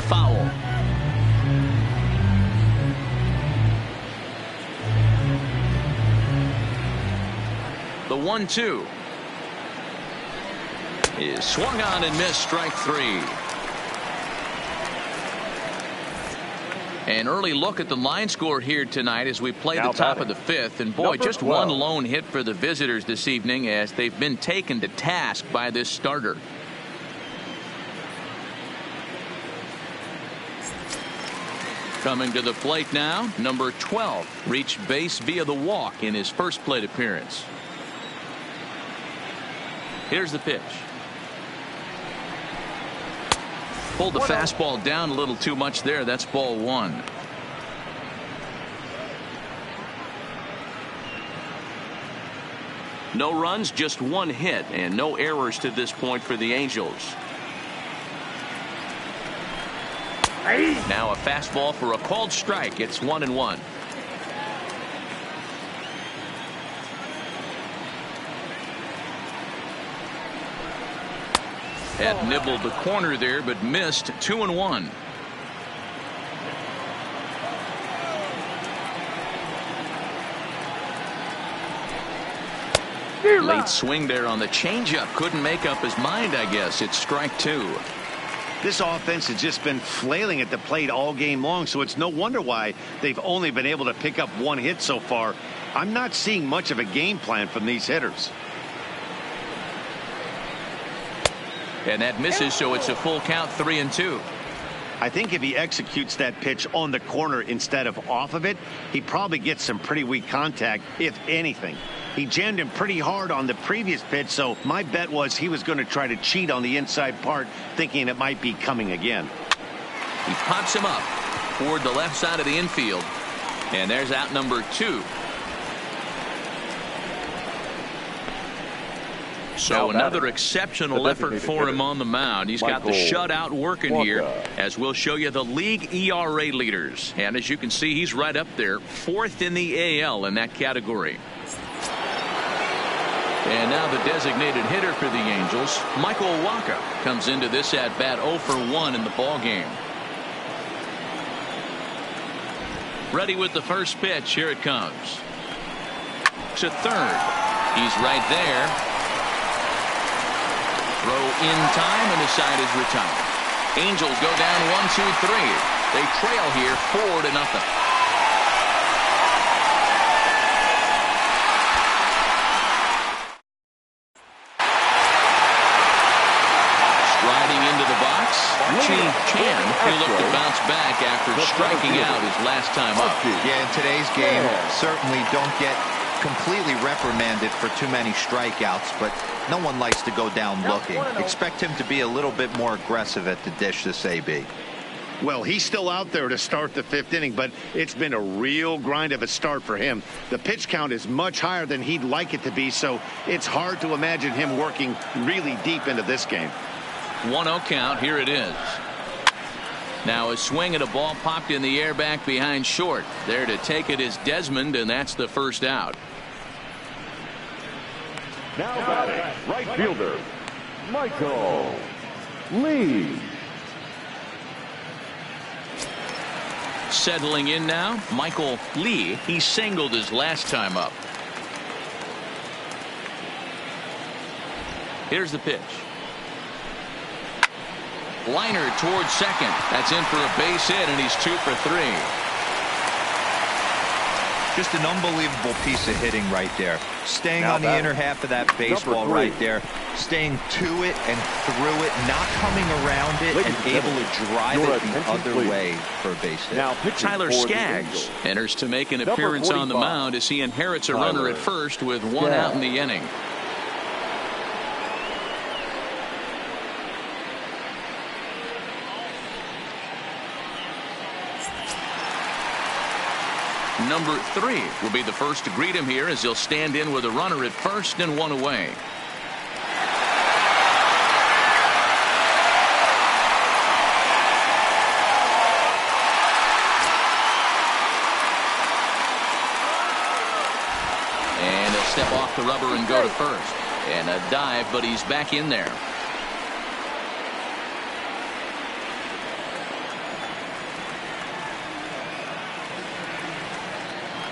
Foul. The 1-2 is swung on and missed, strike 3. An early look at the line score here tonight as we play the top of the 5th. And boy, just one lone hit for the visitors this evening as they've been taken to task by this starter. Coming to the plate now, number 12 reached base via the walk in his first plate appearance. Here's the pitch. Pulled the fastball down a little too much there. That's ball 1. No runs, just 1 hit, and no errors to this point for the Angels. Now a fastball for a called strike. It's 1-1. Had nibbled the corner there, but missed. 2-1. Late swing there on the changeup. Couldn't make up his mind, I guess. It's strike 2.
This offense has just been flailing at the plate all game long, so it's no wonder why they've only been able to pick up 1 hit so far. I'm not seeing much of a game plan from these hitters.
And that misses, so it's a full count, 3-2.
I think if he executes that pitch on the corner instead of off of it, he probably gets some pretty weak contact, if anything. He jammed him pretty hard on the previous pitch, so my bet was he was going to try to cheat on the inside part, thinking it might be coming again.
He pops him up toward the left side of the infield, and there's out number 2. So another exceptional effort for him on the mound. He's got the shutout working here, as we'll show you the league ERA leaders. And as you can see, he's right up there, 4th in the AL in that category. And now the designated hitter for the Angels, Michael Wacha, comes into this at bat 0 for 1 in the ball game. Ready with the first pitch. Here it comes. To third. He's right there. Throw in time, and the side is retired. Angels go down 1-2-3. They trail here 4-0. Striding into the box, Chan, who looked to bounce back after striking out his last time up.
Yeah, in today's game, certainly don't get completely reprimanded for too many strikeouts, but no one likes to go down looking. Expect him to be a little bit more aggressive at the dish this AB.
Well, he's still out there to start the 5th inning, but it's been a real grind of a start for him. The pitch count is much higher than he'd like it to be, so it's hard to imagine him working really deep into this game.
1-0 count. Here it is. Now a swing at a ball popped in the air back behind short. There to take it is Desmond, and that's the first out.
Now batting, right fielder, Michael Lee.
Settling in now, Michael Lee. He singled his last time up. Here's the pitch. Liner towards second. That's in for a base hit, and he's 2 for 3.
Just an unbelievable piece of hitting right there. Staying on the inner half of that baseball right there. Staying to it and through it, not coming around it, and able to drive it the other way for a base hit.
Now
Tyler Skaggs enters to make an appearance on the mound as he inherits a runner at first with 1 out in the inning. Number 3 will be the first to greet him here as he'll stand in with a runner at first and 1 away. And he'll step off the rubber and go to first. And a dive, but he's back in there.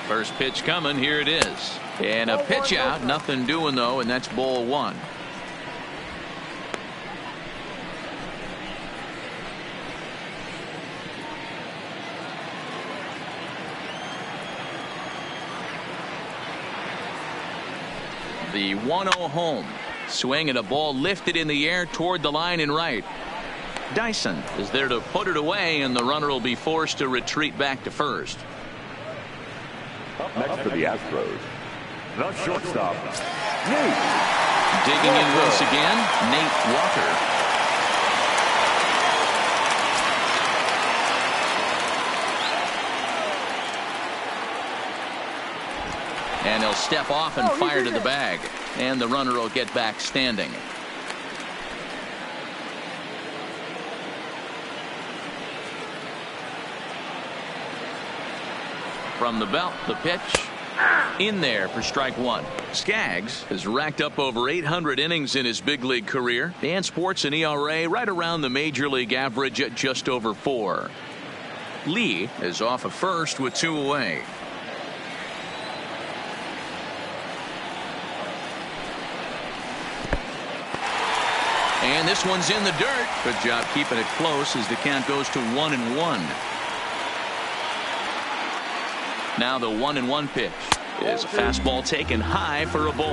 First pitch coming. Here it is. And a pitch out. Nothing doing, though, and that's ball 1. The 1-0 home. Swing and a ball lifted in the air toward the line and right. Dyson is there to put it away, and the runner will be forced to retreat back to first.
Up next for the Astros, the shortstop, Nate.
Digging in once again, Nate Walker. And he'll step off and fire to the bag. And the runner will get back standing. From the belt, the pitch. In there for strike 1. Skaggs has racked up over 800 innings in his big league career and sports an ERA right around the major league average at just over 4. Lee is off of first with 2 away. And this one's in the dirt. Good job keeping it close as the count goes to 1-1. Now the 1-1 pitch is a fastball taken high for a ball.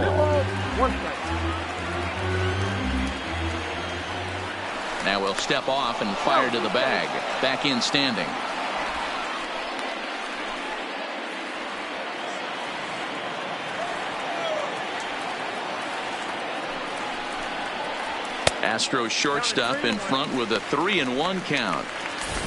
Now we'll step off and fire to the bag. Back in standing. Astros shortstop in front with a 3-1 count.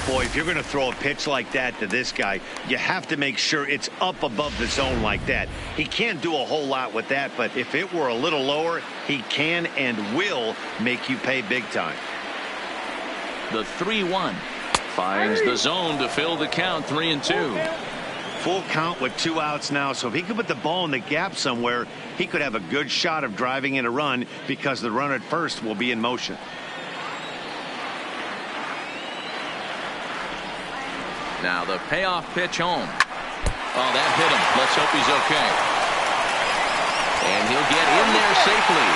Boy, if you're going to throw a pitch like that to this guy, you have to make sure it's up above the zone like that. He can't do a whole lot with that, but if it were a little lower, he can and will make you pay big time.
The 3-1 finds the zone to fill the count. 3-2.
Full count with 2 outs now, so if he could put the ball in the gap somewhere, he could have a good shot of driving in a run because the runner at first will be in motion.
Now the payoff pitch home. Oh, that hit him. Let's hope he's okay. And he'll get in there safely.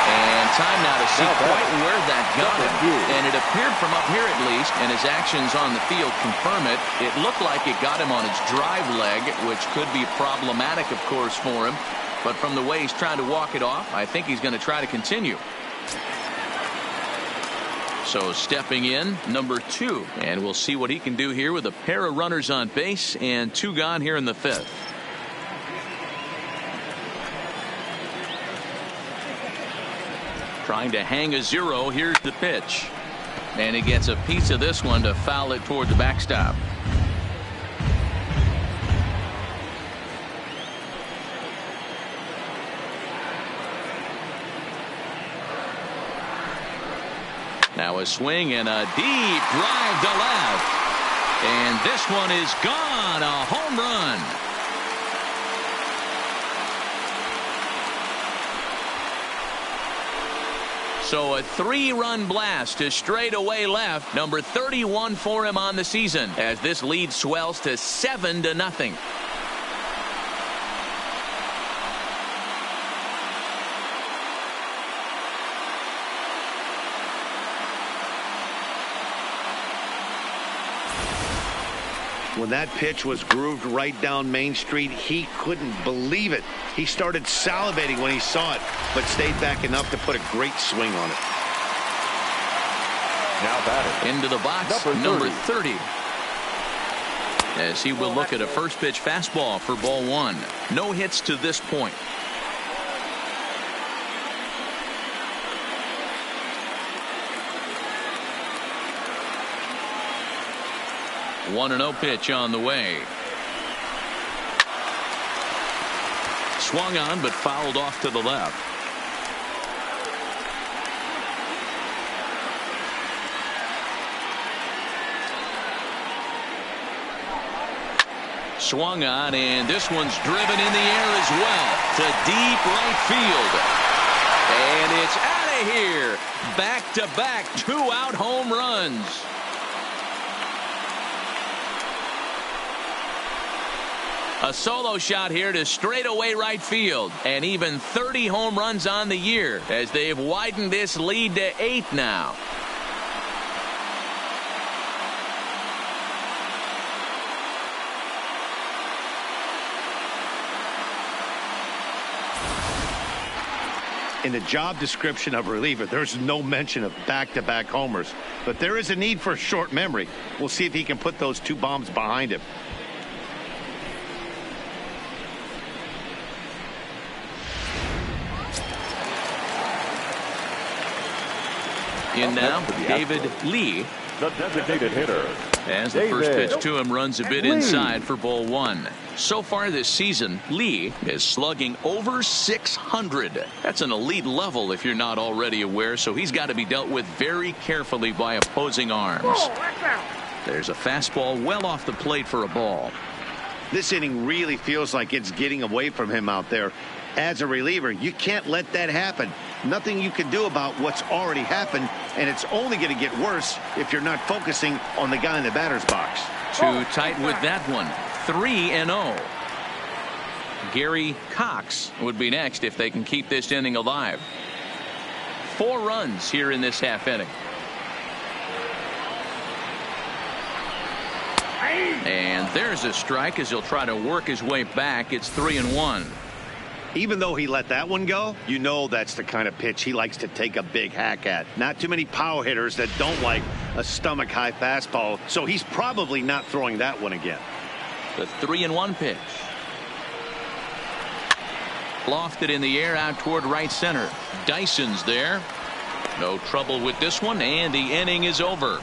And time now to see quite where that got him. And it appeared from up here at least, and his actions on the field confirm it. It looked like it got him on his drive leg, which could be problematic, of course, for him. But from the way he's trying to walk it off, I think he's going to try to continue. So stepping in, number 2, and we'll see what he can do here with a pair of runners on base and 2 gone here in the 5th. Trying to hang a 0. Here's the pitch, and he gets a piece of this one to foul it toward the backstop. Now a swing and a deep drive to left. And this one is gone. A home run. So a 3-run blast to straightaway left. Number 31 for him on the season as this lead swells to 7-0.
When that pitch was grooved right down Main Street, he couldn't believe it. He started salivating when he saw it, but stayed back enough to put a great swing on it.
Now batting.
Into the box, number 30. As he will look at a first pitch fastball for ball 1. No hits to this point. 1-0 pitch on the way. Swung on but fouled off to the left. Swung on, and this one's driven in the air as well to deep right field. And it's out of here. Back-to-back 2-out home runs. A solo shot here to straightaway right field, and even 30 home runs on the year as they've widened this lead to 8 now.
In the job description of reliever, there's no mention of back-to-back homers, but there is a need for a short memory. We'll see if he can put those 2 bombs behind him.
In now, David Lee.
The designated hitter.
As the first pitch to him runs a bit inside for ball 1. So far this season, Lee is slugging over 600. That's an elite level if you're not already aware, so he's got to be dealt with very carefully by opposing arms. There's a fastball well off the plate for a ball.
This inning really feels like it's getting away from him out there. As a reliever, you can't let that happen. Nothing you can do about what's already happened, and it's only going to get worse if you're not focusing on the guy in the batter's box.
Too tight with that one. 3-0. Gary Cox would be next if they can keep this inning alive. 4 runs here in this half inning. And there's a strike as he'll try to work his way back. It's 3-1.
Even though he let that one go, you know that's the kind of pitch he likes to take a big hack at. Not too many power hitters that don't like a stomach-high fastball, so he's probably not throwing that one again.
The 3-1 pitch. Lofted in the air out toward right center. Dyson's there. No trouble with this one, and the inning is over.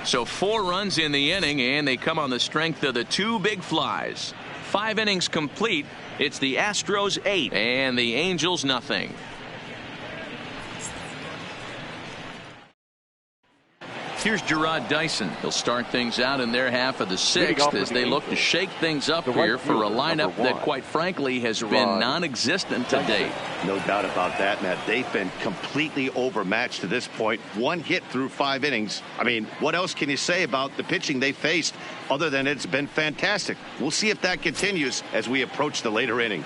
So 4 runs in the inning, and they come on the strength of the 2 big flies. 5 innings complete. It's the Astros 8 and the Angels nothing. Here's Gerard Dyson. He'll start things out in their half of the 6th as they look to shake things up here for a lineup that, quite frankly, has been non-existent to date.
No doubt about that, Matt. They've been completely overmatched to this point. 1 hit through 5 innings. I mean, what else can you say about the pitching they faced other than it's been fantastic? We'll see if that continues as we approach the later inning.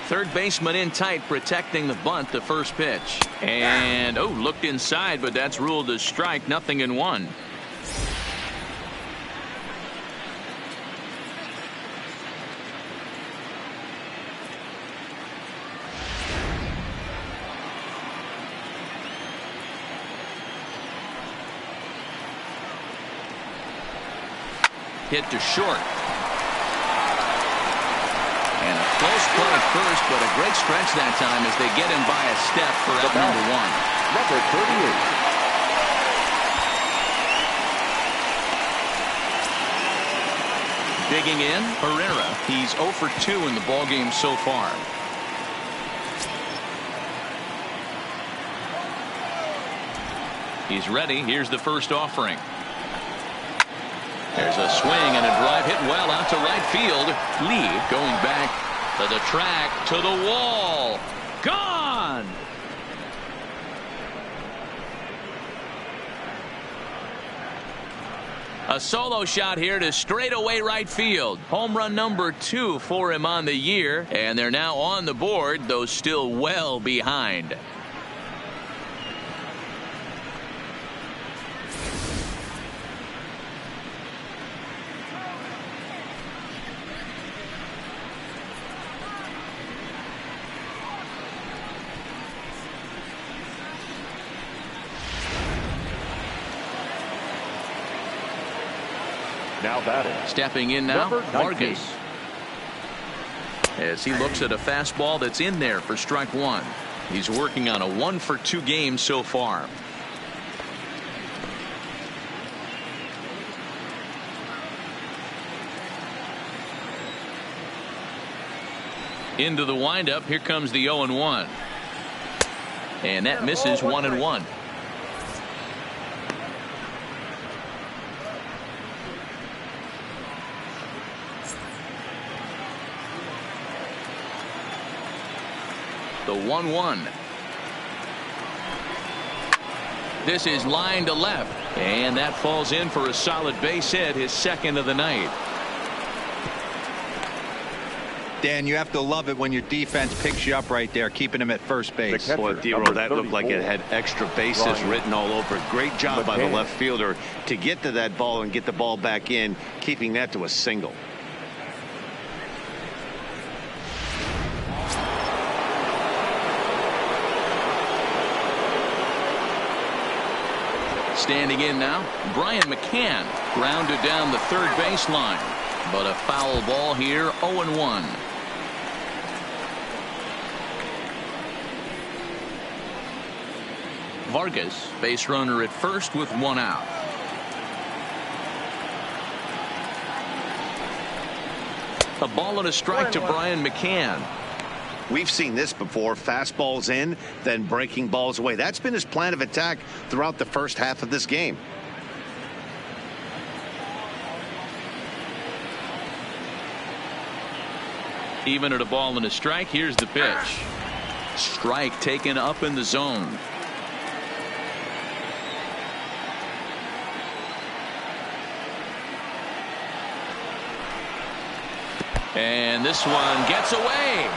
Third baseman in tight, protecting the bunt, the first pitch. And, looked inside, but that's ruled a strike, 0-1. Hit to short. And a close play at first, but a great stretch that time as they get him by a step for out number 1.
Number 38.
Digging in, Herrera. He's 0 for 2 in the ballgame so far. He's ready. Here's the first offering. There's a swing and a drive hit well out to right field. Lee going back to the track, to the wall. Gone! A solo shot here to straightaway right field. Home run number 2 for him on the year. And they're now on the board, though still well behind.
Now batting.
Stepping in now,
Number 19.
Vargas. As he looks at a fastball that's in there for strike 1. He's working on a 1-for-2 game so far. Into the windup. Here comes the 0-1. And that misses 1-1. The 1-1. This is line to left, and that falls in for a solid base hit, his second of the night.
Dan, you have to love it when your defense picks you up right there, keeping him at first base.
Boy, Dero, that looked like it had extra bases written all over it. Great job by the left fielder to get to that ball and get the ball back in, keeping that to a single.
Standing in now, Brian McCann grounded down the third baseline, but a foul ball here. 0-1. Vargas, base runner at first with 1 out. A ball and a strike to Brian McCann.
We've seen this before. Fastballs in, then breaking balls away. That's been his plan of attack throughout the first half of this game.
Even at a ball and a strike, here's the pitch. Strike taken up in the zone. And this one gets away.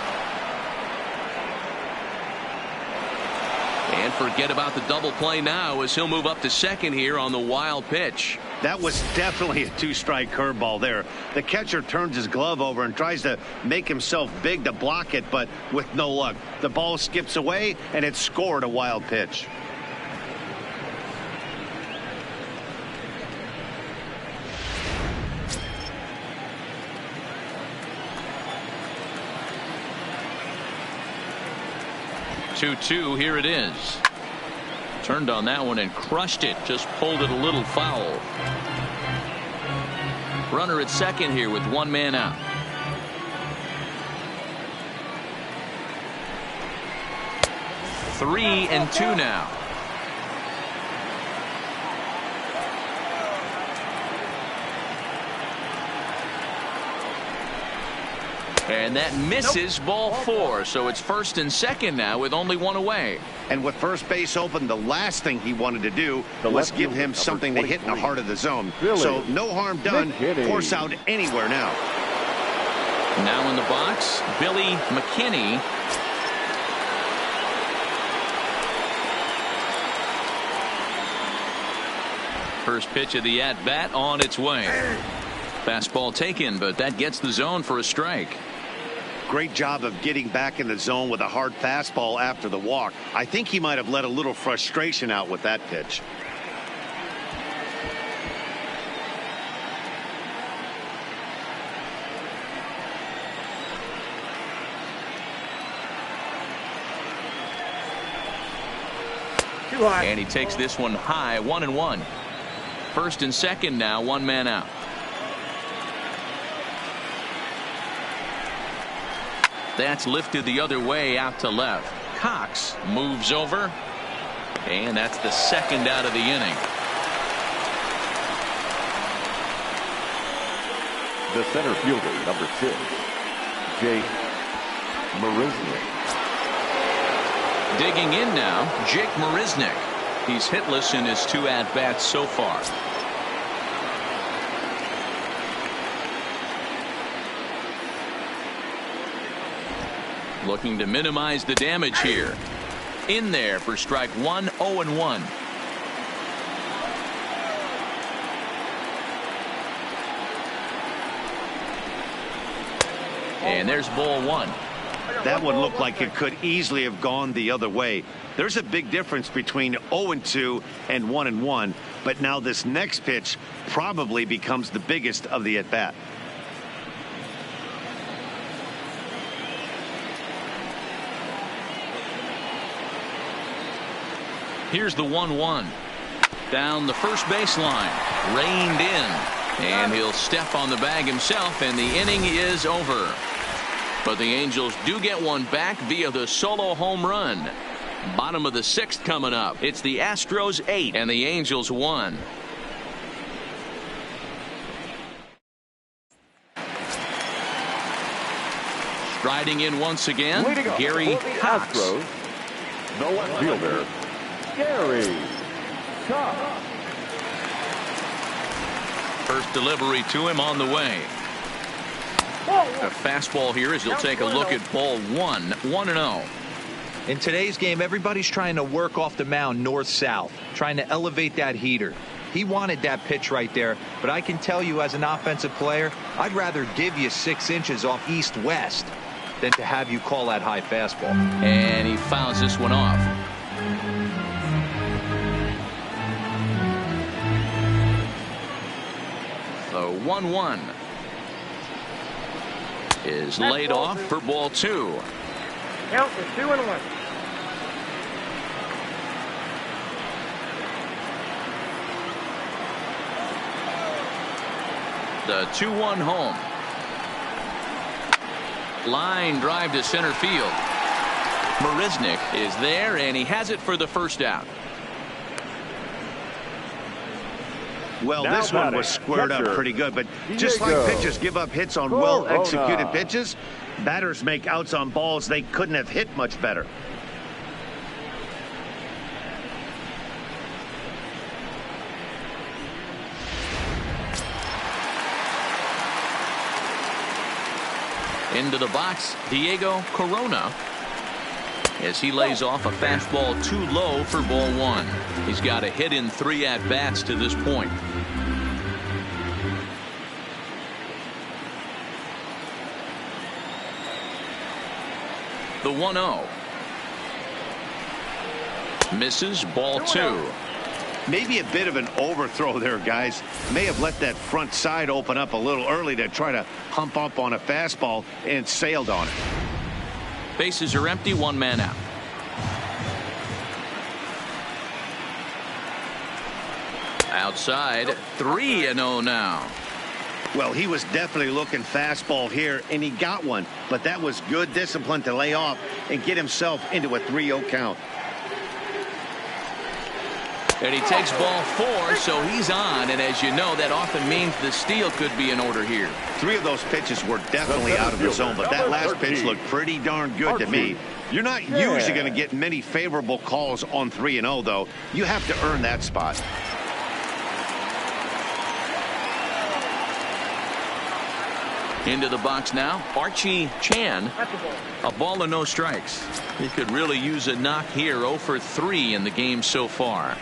And forget about the double play now as he'll move up to second here on the wild pitch.
That was definitely a 2-strike curveball there. The catcher turns his glove over and tries to make himself big to block it, but with no luck. The ball skips away, and it's scored a wild pitch.
Two, here it is. Turned on that one and crushed it. Just pulled it a little foul. Runner at second here with 1 man out. Three and 2 now. And that misses ball 4. So it's first and second now with only 1 away.
And with first base open, the last thing he wanted to do was give him something to hit in the heart of the zone. So no harm done. Force out anywhere now.
Now in the box, Billy McKinney. First pitch of the at-bat on its way. Fastball taken, but that gets the zone for a strike.
Great job of getting back in the zone with a hard fastball after the walk. I think he might have let a little frustration out with that pitch.
And he takes this one high. 1-1. First and second now, 1 man out. That's lifted the other way out to left. Cox moves over. And that's the second out of the inning.
The center fielder, number 6, Jake Marisnick.
Digging in now, Jake Marisnick. He's hitless in his 2 at-bats so far. Looking to minimize the damage here. In there for strike 1, 0-1. And there's ball 1.
That one looked like it could easily have gone the other way. There's a big difference between 0-2 and 1-1, but now this next pitch probably becomes the biggest of the at-bat.
Here's the 1-1. Down the first baseline. Reined in. And he'll step on the bag himself, and the inning is over. But the Angels do get one back via the solo home run. Bottom of the 6th coming up. It's the Astros 8 and the Angels 1. Striding in once again, Gary Cox.
Astros, the left fielder, Gary Cox.
First delivery to him on the way. A fastball here as he'll take a look at ball 1, 1-0.
In today's game, everybody's trying to work off the mound north-south, trying to elevate that heater. He wanted that pitch right there, but I can tell you as an offensive player, I'd rather give you 6 inches off east-west than to have you call that high fastball.
And he fouls this one off. The 1-1 is laid off for ball 2.
Count for 2-1.
The 2-1 home. Line drive to center field. Marisnick is there, and he has it for the first out.
Well,
Now
this one was squared up pretty good, but just like pitchers give up hits on well-executed pitches, batters make outs on balls they couldn't have hit much better.
Into the box, Diego Corona, as he lays off a fastball too low for ball 1. He's got a hit in 3 at-bats to this point. The 1-0. Misses, ball 2.
Maybe a bit of an overthrow there, guys. May have let that front side open up a little early to try to hump up on a fastball and sailed on it.
Bases are empty, 1 man out. Outside, 3-0 now.
Well, he was definitely looking fastball here, and he got one. But that was good discipline to lay off and get himself into a 3-0 count.
And he takes ball 4, so he's on. And as you know, that often means the steal could be in order here.
3 of those pitches were definitely out of the zone, but that last pitch looked pretty darn good to me. You're not usually going to get many favorable calls on 3-0, though. You have to earn that spot.
Into the box now, Archie Chan. A ball and no strikes. He could really use a knock here. 0 for 3 in the game so far.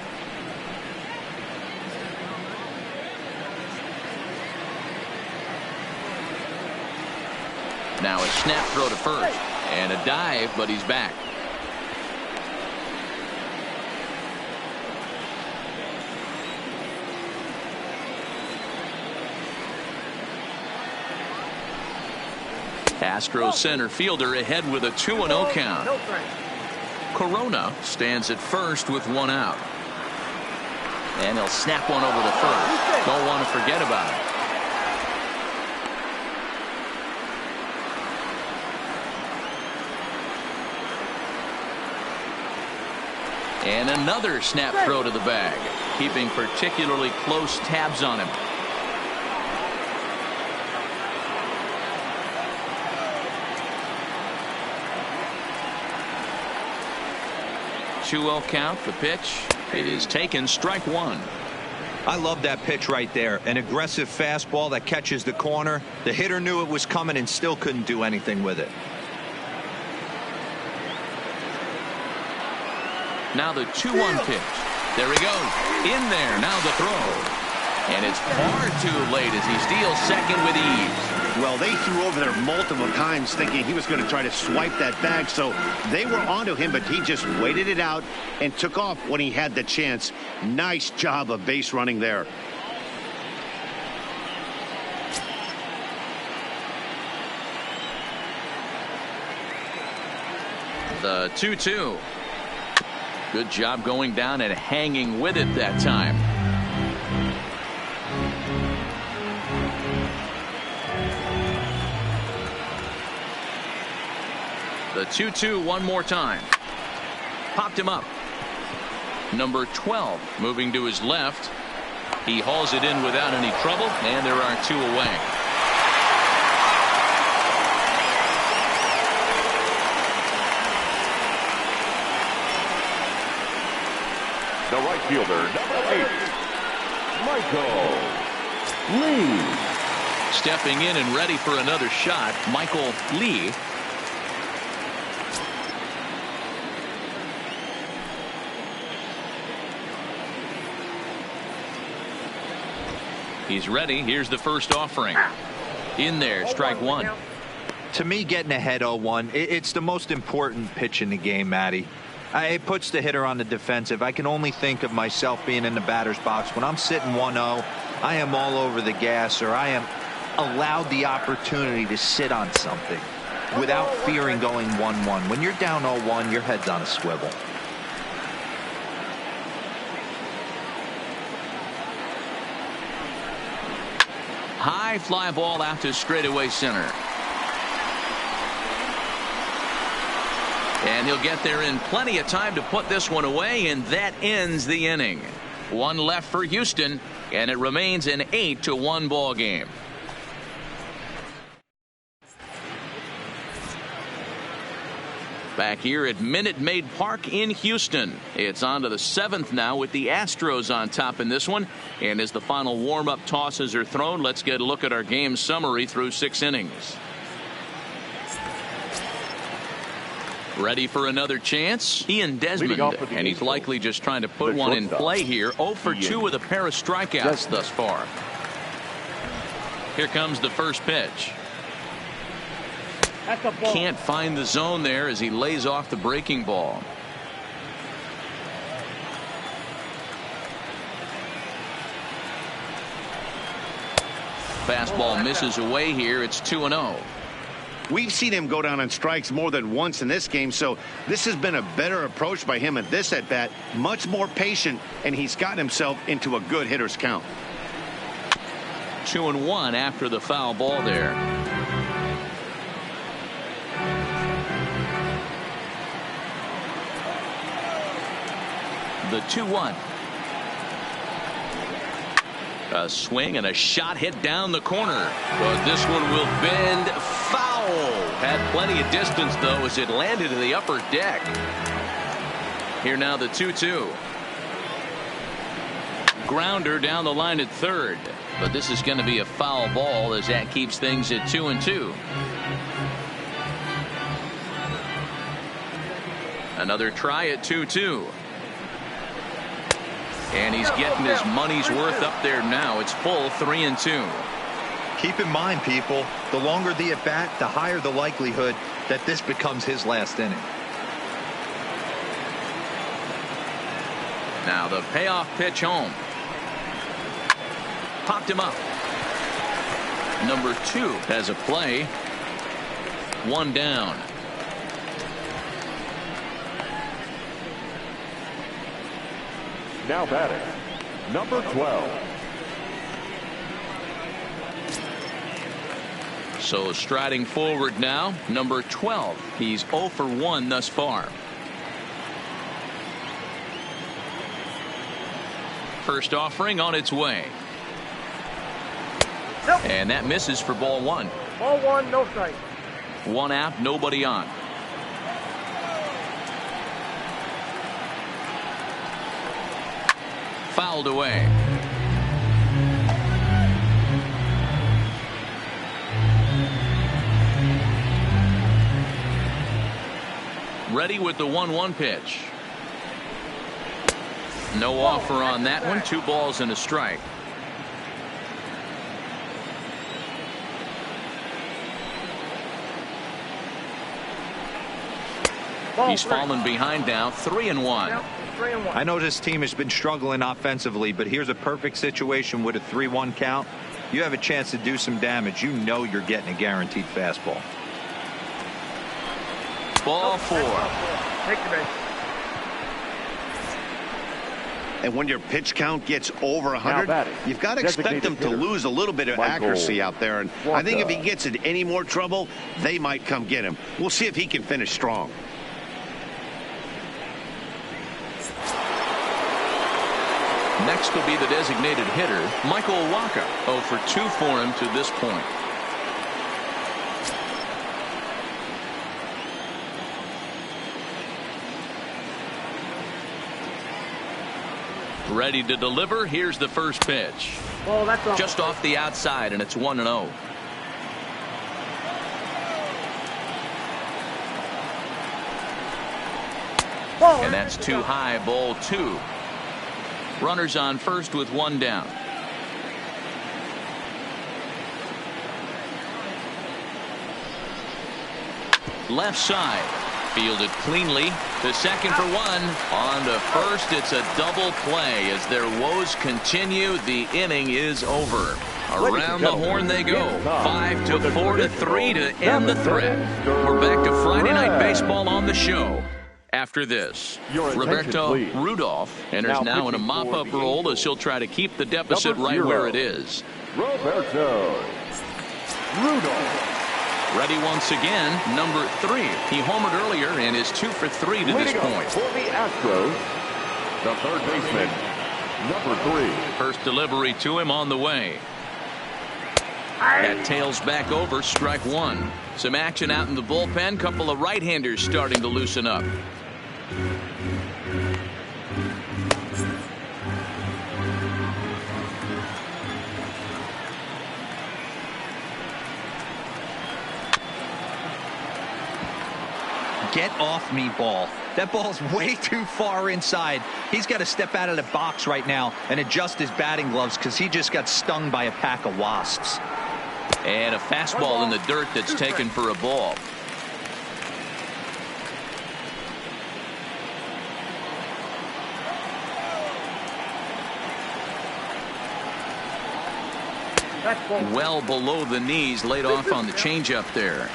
Now a snap throw to first. And a dive, but he's back. Astros center fielder ahead with a 2-0 count. Corona stands at first with 1 out. And he'll snap one over the first. Don't want to forget about it. And another snap throw to the bag, keeping particularly close tabs on him. 2-0 count. The pitch. It is taken. Strike one.
I love that pitch right there. An aggressive fastball that catches the corner. The hitter knew it was coming and still couldn't do anything with it.
Now the 2-1 pitch. There he goes. In there. Now the throw. And it's far too late as he steals second with ease.
Well, they threw over there multiple times thinking he was going to try to swipe that bag, so they were onto him, but he just waited it out and took off when he had the chance. Nice job of base running there.
The 2-2. Good job going down and hanging with it that time. The 2-2 one more time. Popped him up. Number 12 moving to his left. He hauls it in without any trouble, and there are two away.
The right fielder, number 8, Michael Lee.
Stepping in and ready for another shot, Michael Lee. He's ready. Here's the first offering. In there, strike one.
To me, getting ahead 0-1, it's the most important pitch in the game, Matty. It puts the hitter on the defensive. I can only think of myself being in the batter's box. When I'm sitting 1-0, I am all over the gas, or I am allowed the opportunity to sit on something without fearing going 1-1. When you're down 0-1, your head's on a swivel.
High fly ball out to straightaway center. And he'll get there in plenty of time to put this one away, and that ends the inning. One left for Houston, and it remains an 8-1 ball game. Back here at Minute Maid Park in Houston. It's on to the 7th now with the Astros on top in this one. And as the final warm-up tosses are thrown, let's get a look at our game summary through 6 innings. Ready for another chance? Ian Desmond, and he's likely just trying to put one in play here. 0 for 2 with a pair of strikeouts thus far. Here comes the first pitch. Can't find the zone there as he lays off the breaking ball. Fastball misses away here. It's 2-0.
We've seen him go down on strikes more than once in this game, so this has been a better approach by him at this at bat. Much more patient, and he's gotten himself into a good hitter's count.
2-1 after the foul ball there. The 2-1. A swing and a shot hit down the corner. But this one will bend foul. Had plenty of distance, though, as it landed in the upper deck. Here now the 2-2. Grounder down the line at third. But this is going to be a foul ball as that keeps things at 2-2. Another try at 2-2. And he's getting his money's worth up there now. It's full 3-2.
Keep in mind, people, the longer the at bat, the higher the likelihood that this becomes his last inning.
Now the payoff pitch home. Popped him up. Number 2 has a play. One down.
Now batting, number 12.
So striding forward now, number 12. He's 0 for 1 thus far. First offering on its way.
Nope.
And that misses for ball one.
Ball one, no strike.
One out, nobody on. Fouled away. Ready with the 1-1 pitch. No offer on that one. 2 balls and a strike. He's fallen behind now, 3-1.
I know this team has been struggling offensively, but here's a perfect situation with a 3-1 count. You have a chance to do some damage. You know you're getting a guaranteed fastball.
Ball 4.
Take the base.
And when your pitch count gets over 100, you've got to expect them to lose a little bit of accuracy out there. And I think if he gets in any more trouble, they might come get him. We'll see if he can finish strong.
Next will be the designated hitter, Michael Wacha. 0 for 2 for him to this point. Ready to deliver. Here's the first pitch.
Oh, that's off.
Just off the outside, and it's 1-0. And that's too high, ball 2. Runners on first with 1 down. Left side. Fielded cleanly to second for 1. On to first. It's a double play as their woes continue. The inning is over. Around the horn they go. 5-4 to 3 to end the threat. We're back to Friday Night Baseball on the show. After this, Roberto Rudolph enters now in a mop-up role as he'll try to keep the deficit right where it is.
Roberto Rudolph.
Ready once again, number 3. He homered earlier and is 2 for 3 to this point.
For the Astros, the third baseman, number 3.
First delivery to him on the way. That tails back over, strike 1. Some action out in the bullpen. Couple of right-handers starting to loosen up.
Get off me, ball. That ball's way too far inside. He's got to step out of the box right now and adjust his batting gloves because he just got stung by a pack of wasps.
And a fastball in the dirt that's taken for a ball. Well below the knees, laid off on the changeup there.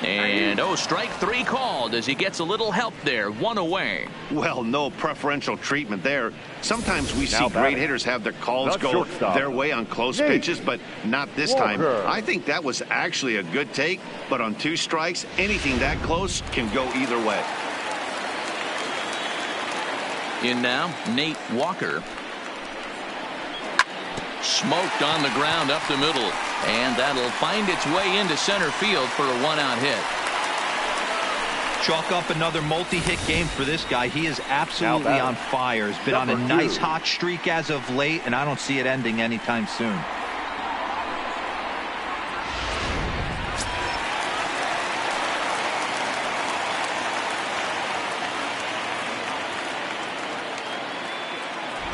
And strike 3 called as he gets a little help there. 1 away.
Well, no preferential treatment there. Sometimes we see great hitters have their calls go their way on close pitches, but not this time. I think that was actually a good take, but on 2 strikes, anything that close can go either way.
In now, Nate Walker. Smoked on the ground up the middle. And that'll find its way into center field for a 1-out hit.
Chalk up another multi-hit game for this guy. He is absolutely on fire. He's been on a nice hot streak as of late, and I don't see it ending anytime soon.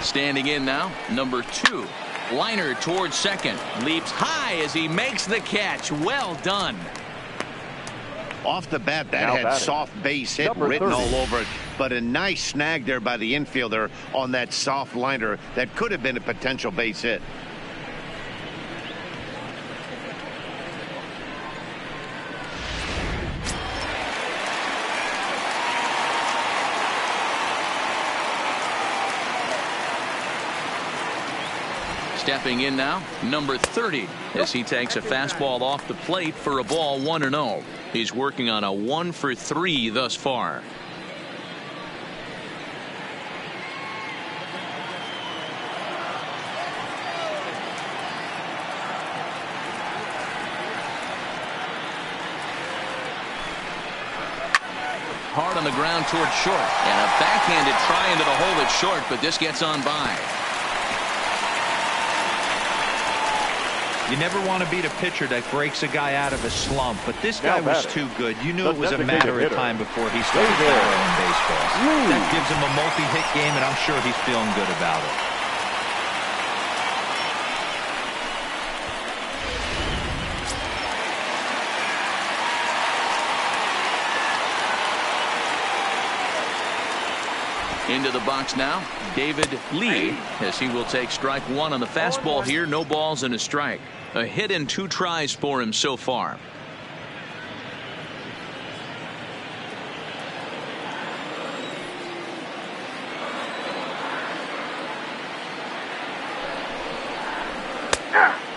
Standing in now, number 2. Liner towards second. Leaps high as he makes the catch. Well done.
Off the bat, that had soft base hit written all over it, but a nice snag there by the infielder on that soft liner that could have been a potential base hit.
Stepping in now, number 30, as he takes a fastball off the plate for a ball 1-0. He's working on a 1-for-3 thus far. Hard on the ground towards short, and a backhanded try into the hole at short, but this gets on by.
You never want to beat a pitcher that breaks a guy out of a slump, but this guy was too good. You knew it was a matter of time before he started barreling baseballs. That gives him a multi-hit game, and I'm sure he's feeling good about it.
Into the box now, David Lee, as he will take strike one on the fastball here. No balls and a strike. A hit in 2 tries for him so far.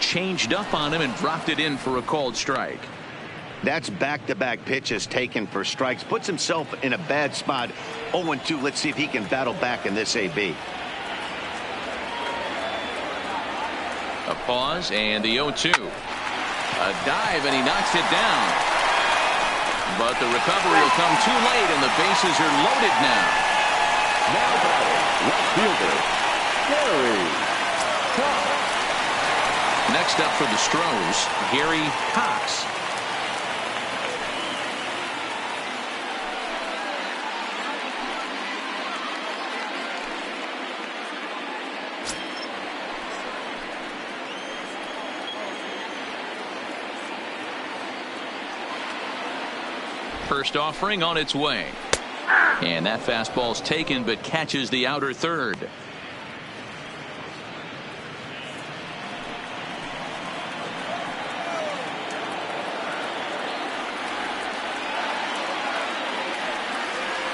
Changed up on him and dropped it in for a called strike.
That's back-to-back pitches taken for strikes. Puts himself in a bad spot. 0-2. Let's see if he can battle back in this AB.
A pause and the 0-2. A dive and he knocks it down. But the recovery will come too late and the bases are loaded now.
Now batting, left fielder, Gary Cox.
Next up for the Astros, Gary Cox. First offering on its way. And that fastball's taken but catches the outer third.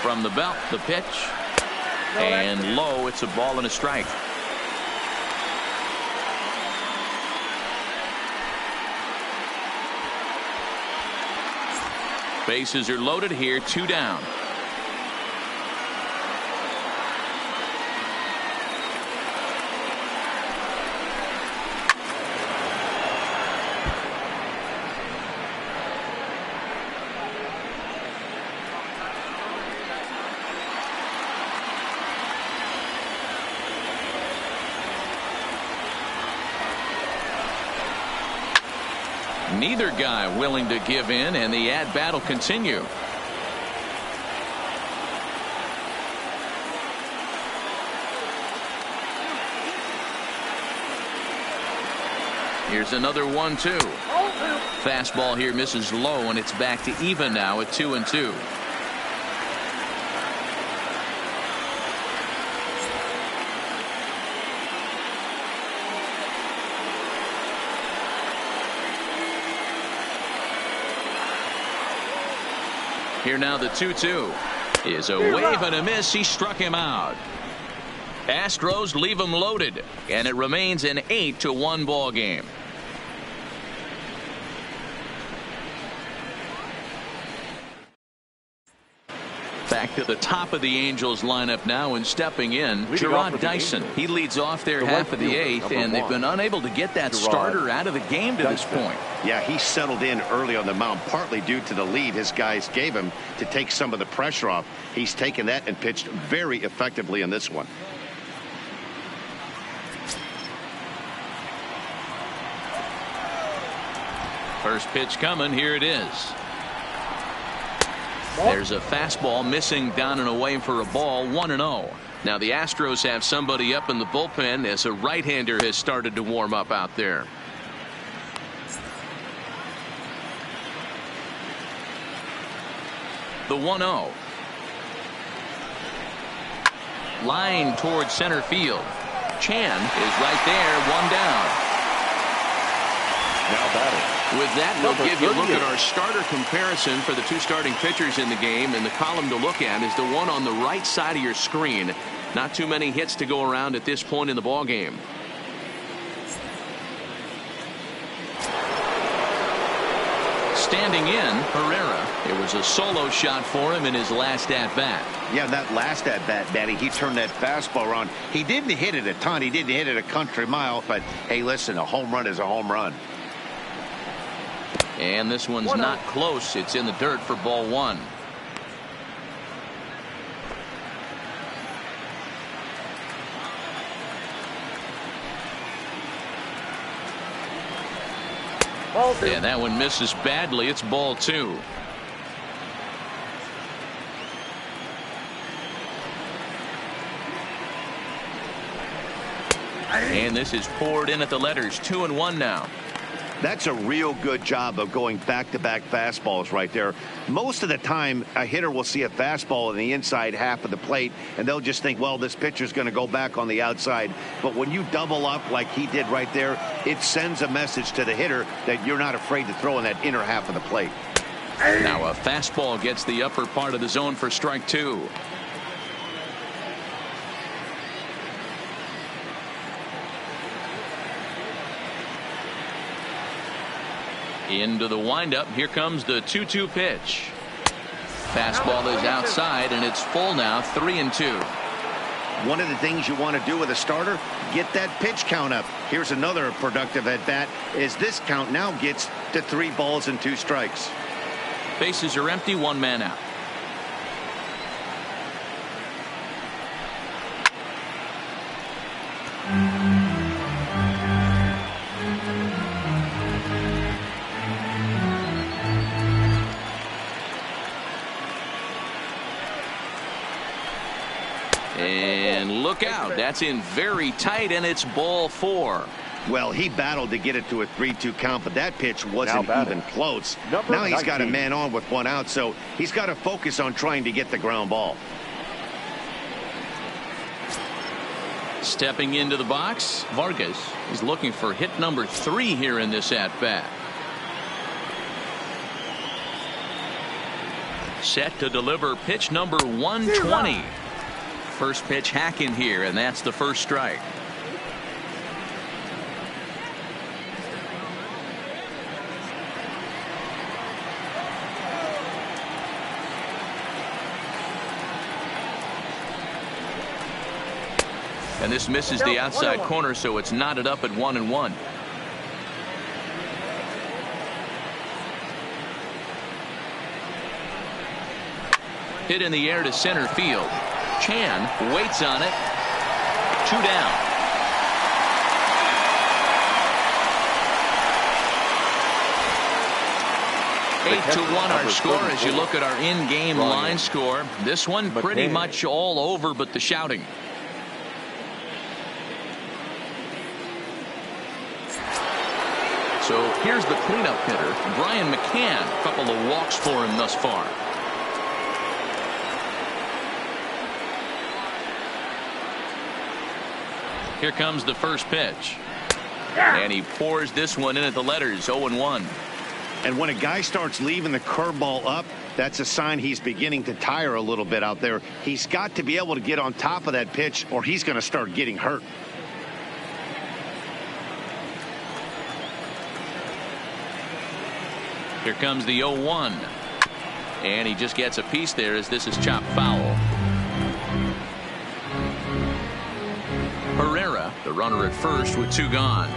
From the belt, the pitch. And low, it's a ball and a strike. Bases are loaded here, 2 down. Neither guy willing to give in, and the at-bat will continue. Here's another 1-2. Fastball here misses low, and it's back to even now at 2-2. Here now the 2-2 is a wave and a miss. He struck him out. Astros leave him loaded, and it remains an 8-1 ball game. Back to the top of the Angels lineup now, and stepping in, Gerard Dyson. He leads off their half of the 8th, and they've been unable to get that starter out of the game to this point.
Yeah, he settled in early on the mound, partly due to the lead his guys gave him to take some of the pressure off. He's taken that and pitched very effectively in this one.
First pitch coming. Here it is. There's a fastball missing down and away for a ball. 1-0. Now the Astros have somebody up in the bullpen as a right-hander has started to warm up out there. The 1-0. Line towards center field. Chan is right there. 1 down.
Now batting.
With that, we'll give you a look at our starter comparison for the 2 starting pitchers in the game, and the column to look at is the one on the right side of your screen. Not too many hits to go around at this point in the ball game. standing in, Herrera. It was a solo shot for him in his last at-bat.
Yeah, that last at-bat, Danny, he turned that fastball around. He didn't hit it a ton. He didn't hit it a country mile. But, hey, listen, a home run is a home run.
And this one's not close. It's in the dirt for ball one. And that one misses badly. It's ball two. And this is poured in at the letters. 2-1 now.
That's a real good job of going back-to-back fastballs right there. Most of the time, a hitter will see a fastball in the inside half of the plate, and they'll just think, well, this pitcher's going to go back on the outside. But when you double up like he did right there, it sends a message to the hitter that you're not afraid to throw in that inner half of the plate.
Now a fastball gets the upper part of the zone for strike two. Into the windup. Here comes the 2-2 pitch. Fastball is outside, and it's full now. 3-2.
One of the things you want to do with a starter, get that pitch count up. Here's another productive at bat, as this count now gets to 3 balls and 2 strikes.
Bases are empty. 1 man out. And look out. That's in very tight, and it's ball 4.
Well, he battled to get it to a 3-2 count, but that pitch wasn't even close. Now he's got a man on with 1 out, so he's got to focus on trying to get the ground ball.
Stepping into the box, Vargas is looking for hit number 3 here in this at-bat. Set to deliver pitch number 120. First pitch hacking here, and that's the first strike. And this misses the outside corner, so it's knotted up at 1-1. Hit in the air to center field. Chan waits on it. 2 down. Eight to 1 our score as you look at our in-game line score. This one pretty much all over but the shouting. So here's the cleanup hitter, Brian McCann. A couple of walks for him thus far. Here comes the first pitch. And he pours this one in at the letters. 0-1.
And when a guy starts leaving the curveball up, that's a sign he's beginning to tire a little bit out there. He's got to be able to get on top of that pitch, or he's going to start getting hurt.
Here comes the 0-1. And he just gets a piece there as this is chopped foul. Herrera, the runner at first with 2 gone.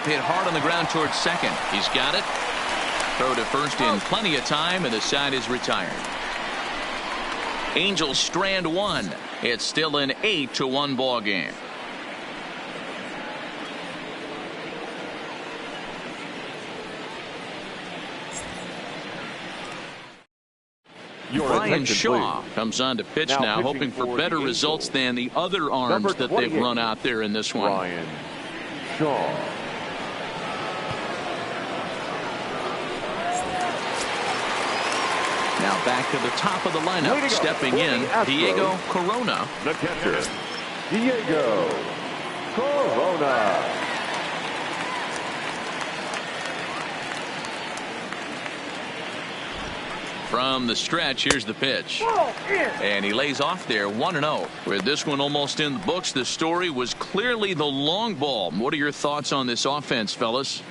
Hit hard on the ground towards second. He's got it. Throw to first in plenty of time, and the side is retired. Angels strand 1. It's still an 8-1 ball game. Brian Shaw comes on to pitch now hoping for better results than the other arms that they've run out there in this one.
Brian Shaw.
Now back to the top of the lineup, stepping in, Diego Corona.
The catcher, Diego Corona.
From the stretch, here's the pitch. And he lays off there 1-0. With this one almost in the books, the story was clearly the long ball. What are your thoughts on this offense, fellas?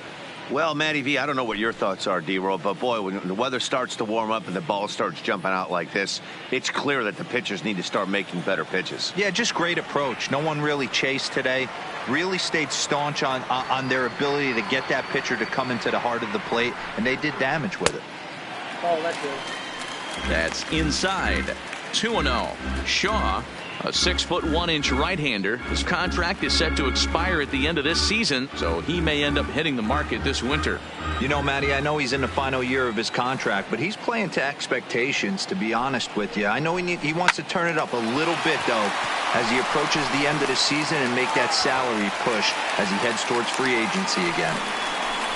Well, Matty V, I don't know what your thoughts are, D-Roll, but boy, when the weather starts to warm up and the ball starts jumping out like this, it's clear that the pitchers need to start making better pitches.
Yeah, just great approach. No one really chased today. Really stayed staunch on their ability to get that pitcher to come into the heart of the plate, and they did damage with it.
Oh, that's good.
That's inside. 2-0. Shaw, a 6'1" right-hander. His contract is set to expire at the end of this season, so he may end up hitting the market this winter.
You know, Matty, I know he's in the final year of his contract, but he's playing to expectations, to be honest with you. I know he wants to turn it up a little bit, though, as he approaches the end of the season and make that salary push as he heads towards free agency again.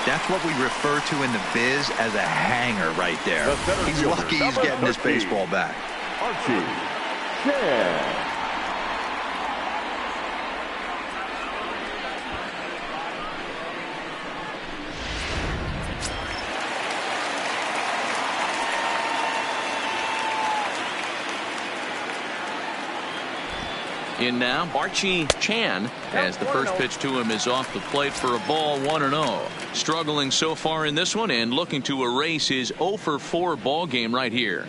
That's what we refer to in the biz as a hanger right there. He's lucky he's getting his baseball back.
Archie. Yeah.
In now, Archie Chan, as the first pitch to him is off the plate for a ball, 1-0. Struggling so far in this one and looking to erase his 0-for-4 ball game right here.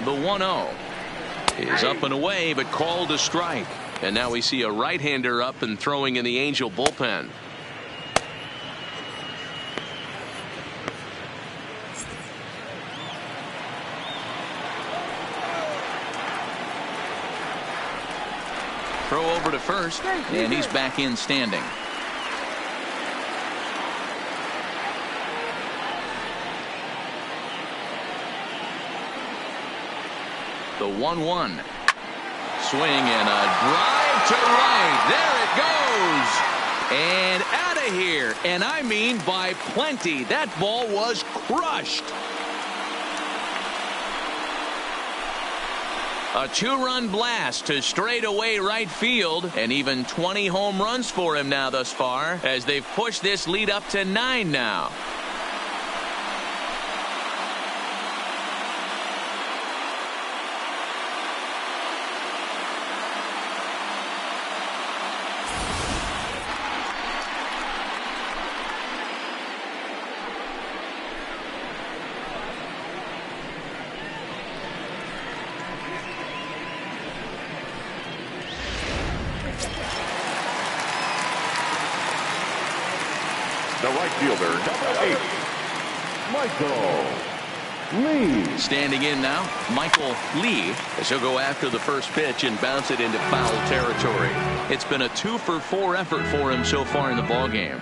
The 1-0 is up and away, but called a strike. And now we see a right-hander up and throwing in the Angel bullpen. Throw over to first, and he's back in standing. The 1-1. Swing and a drive to right. There it goes. And out of here. And I mean by plenty. That ball was crushed. A two-run blast to straightaway right field, and even 20 home runs for him now thus far, as they've pushed this lead up to 9 now.
The right fielder, number 8, Michael Lee.
Standing in now, Michael Lee, as he'll go after the first pitch and bounce it into foul territory. It's been a 2-for-4 effort for him so far in the ballgame.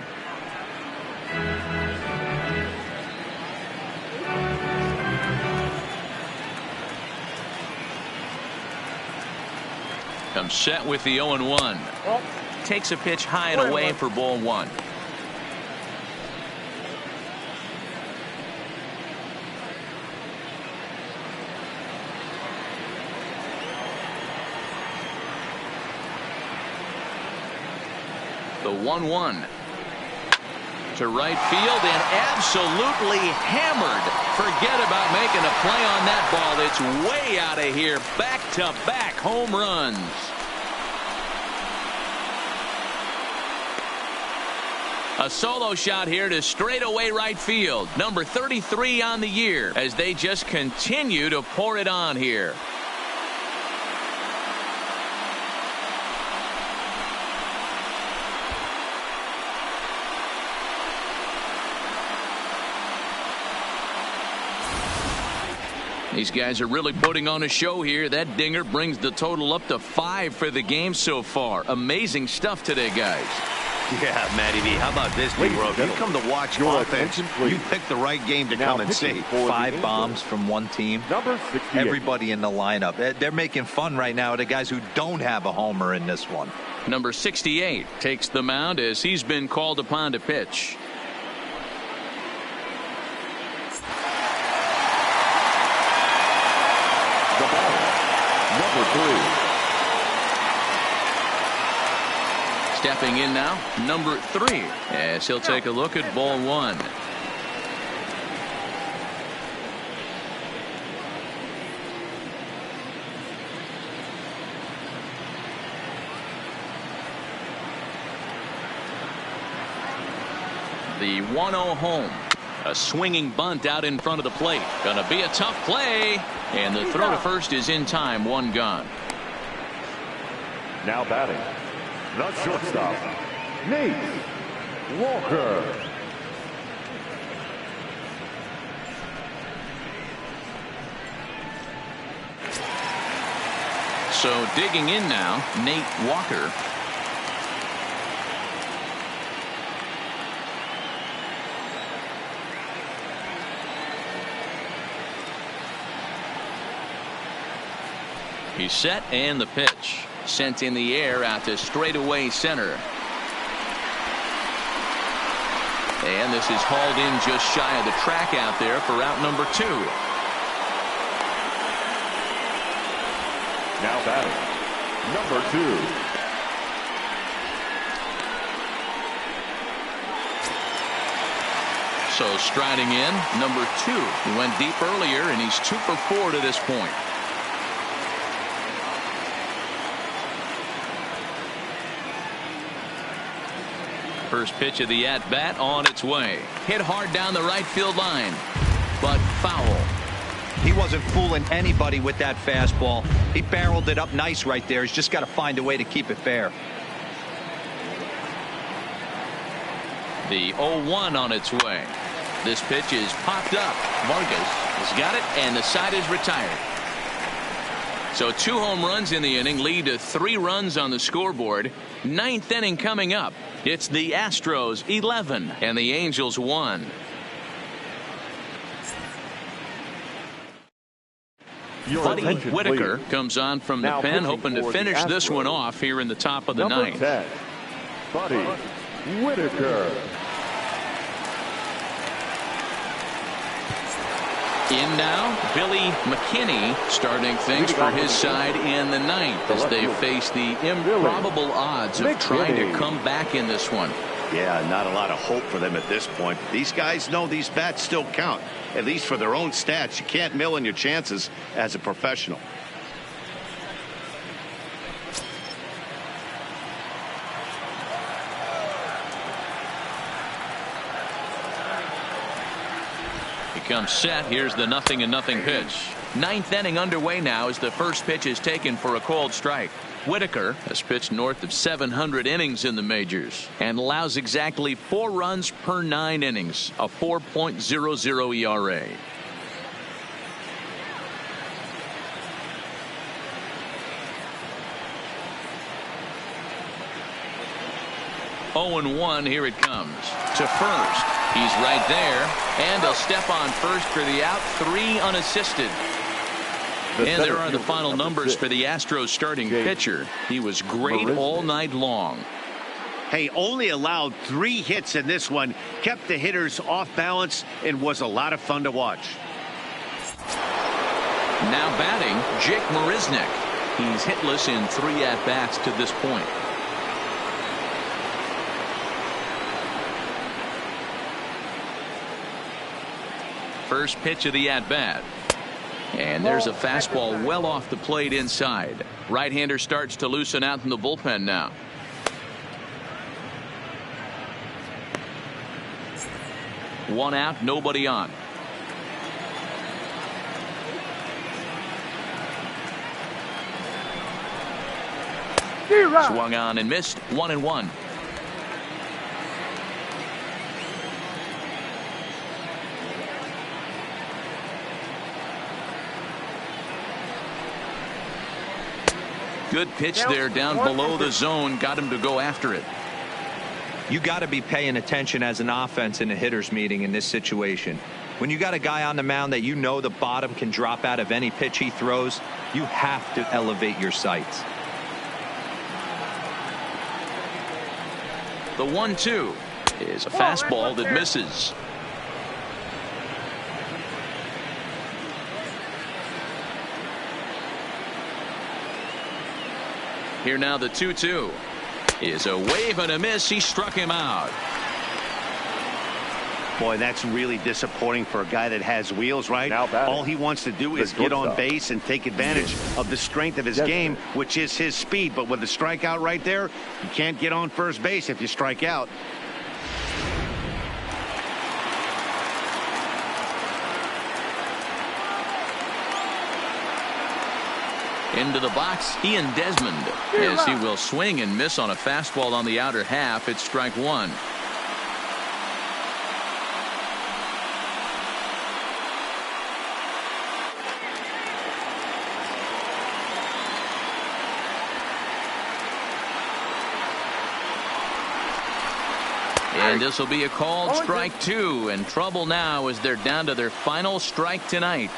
Comes set with the 0-1. Takes a pitch high and away for ball 1. The 1-1 to right field and absolutely hammered. Forget about making a play on that ball. It's way out of here. Back-to-back home runs. A solo shot here to straightaway right field. Number 33 on the year as they just continue to pour it on here. These guys are really putting on a show here. That dinger brings the total up to 5 for the game so far. Amazing stuff today, guys.
Yeah, Matty V, how about this, D-Roll? If you come to watch offense, you pick the right game to come and see.
5 bombs from one team.
Number 68.
Everybody in the lineup. They're making fun right now of the guys who don't have a homer in this one.
Number 68 takes the mound as he's been called upon to pitch.
The batter, number 3.
Stepping in now, number 3, as he'll take a look at ball 1. The 1-0 home. A swinging bunt out in front of the plate. Gonna be a tough play. And the throw to first is in time. 1 gone.
Now batting, the shortstop, Nate Walker.
So digging in now, Nate Walker. He's set, and the pitch sent in the air out to straightaway center. And this is hauled in just shy of the track out there for out number 2.
Now batting, number 2.
So striding in, number 2. He went deep earlier, and he's 2 for 4 to this point. First pitch of the at-bat on its way. Hit hard down the right field line, but foul.
He wasn't fooling anybody with that fastball. He barreled it up nice right there. He's just got to find a way to keep it fair.
The 0-1 on its way. This pitch is popped up. Vargas has got it, and the side is retired. So 2 home runs in the inning lead to 3 runs on the scoreboard. 9th inning coming up. It's the Astros 11 and the Angels 1. Buddy Whitaker comes on from the pen, hoping to finish this one off here in the top of the ninth.
10, Buddy Whitaker.
In now, Billy McKinney starting things for his side in the ninth as they face the improbable odds of trying to come back in this one.
Yeah, not a lot of hope for them at this point. These guys know these bats still count, at least for their own stats. You can't mill in your chances as a professional.
Comes set. Here's the 0-0 pitch. 9th inning underway now as the first pitch is taken for a called strike. Whitaker has pitched north of 700 innings in the majors and allows exactly 4 runs per 9 innings, a 4.00 ERA. Oh and 1. Here it comes to first. He's right there, and he'll step on first for the out. 3 unassisted. And there are the final numbers for the Astros starting pitcher. He was great all night long.
Hey, only allowed 3 hits in this one, kept the hitters off balance, and was a lot of fun to watch.
Now batting, Jake Marisnick. He's hitless in 3 at-bats to this point. First pitch of the at-bat. And there's a fastball well off the plate inside. Right-hander starts to loosen out in the bullpen now. One out, nobody on. Swung on and missed. 1-1. Good pitch there down below the zone. Got him to go after it.
You got to be paying attention as an offense in a hitter's meeting in this situation. When you got a guy on the mound that you know the bottom can drop out of any pitch he throws, you have to elevate your sights.
The 1-2 is a fastball that misses. Here now the 2-2. Is a wave and a miss. He struck him out.
Boy, that's really disappointing for a guy that has wheels, right?
Now batting.
All he wants to do is get on base and take advantage of the strength of his game, which is his speed. But with the strikeout right there, you can't get on first base if you strike out.
Into the box, Ian Desmond. As he will swing and miss on a fastball on the outer half. It's strike one. And this will be a called strike two, and trouble now as they're down to their final strike tonight.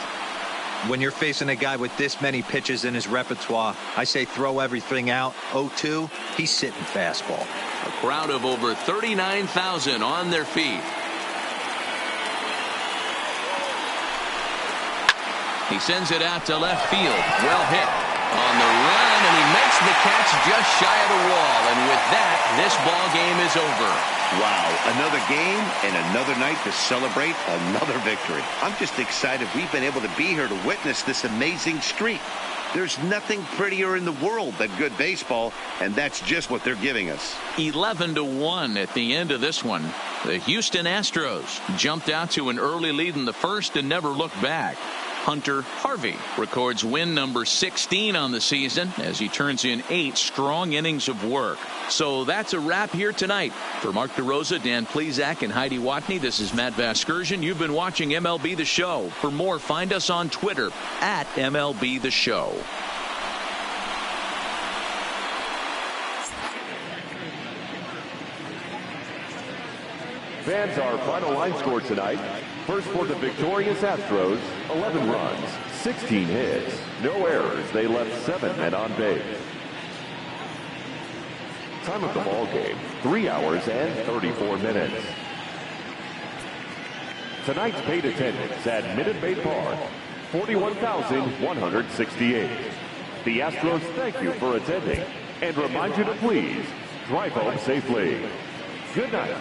When you're facing a guy with this many pitches in his repertoire, I say throw everything out. 0-2, he's sitting fastball.
A crowd of over 39,000 on their feet. He sends it out to left field. Well hit on the run, and he makes the catch just shy of the wall. And with that, this ball game is over.
Wow, another game and another night to celebrate another victory. I'm just excited we've been able to be here to witness this amazing streak. There's nothing prettier in the world than good baseball, and that's just what they're giving us.
11-1 at the end of this one. The Houston Astros jumped out to an early lead in the first and never looked back. Hunter Harvey records win number 16 on the season as he turns in 8 strong innings of work. So that's a wrap here tonight. For Mark DeRosa, Dan Plezak, and Heidi Watney, this is Matt Vasgersian. You've been watching MLB The Show. For more, find us on Twitter at MLB The Show.
Fans, our final line score tonight. First for the victorious Astros, 11 runs, 16 hits, no errors. They left 7 men on base. Time of the ball game, 3 hours and 34 minutes. Tonight's paid attendance at Minute Maid Park, 41,168. The Astros thank you for attending and remind you to please drive home safely. Good night.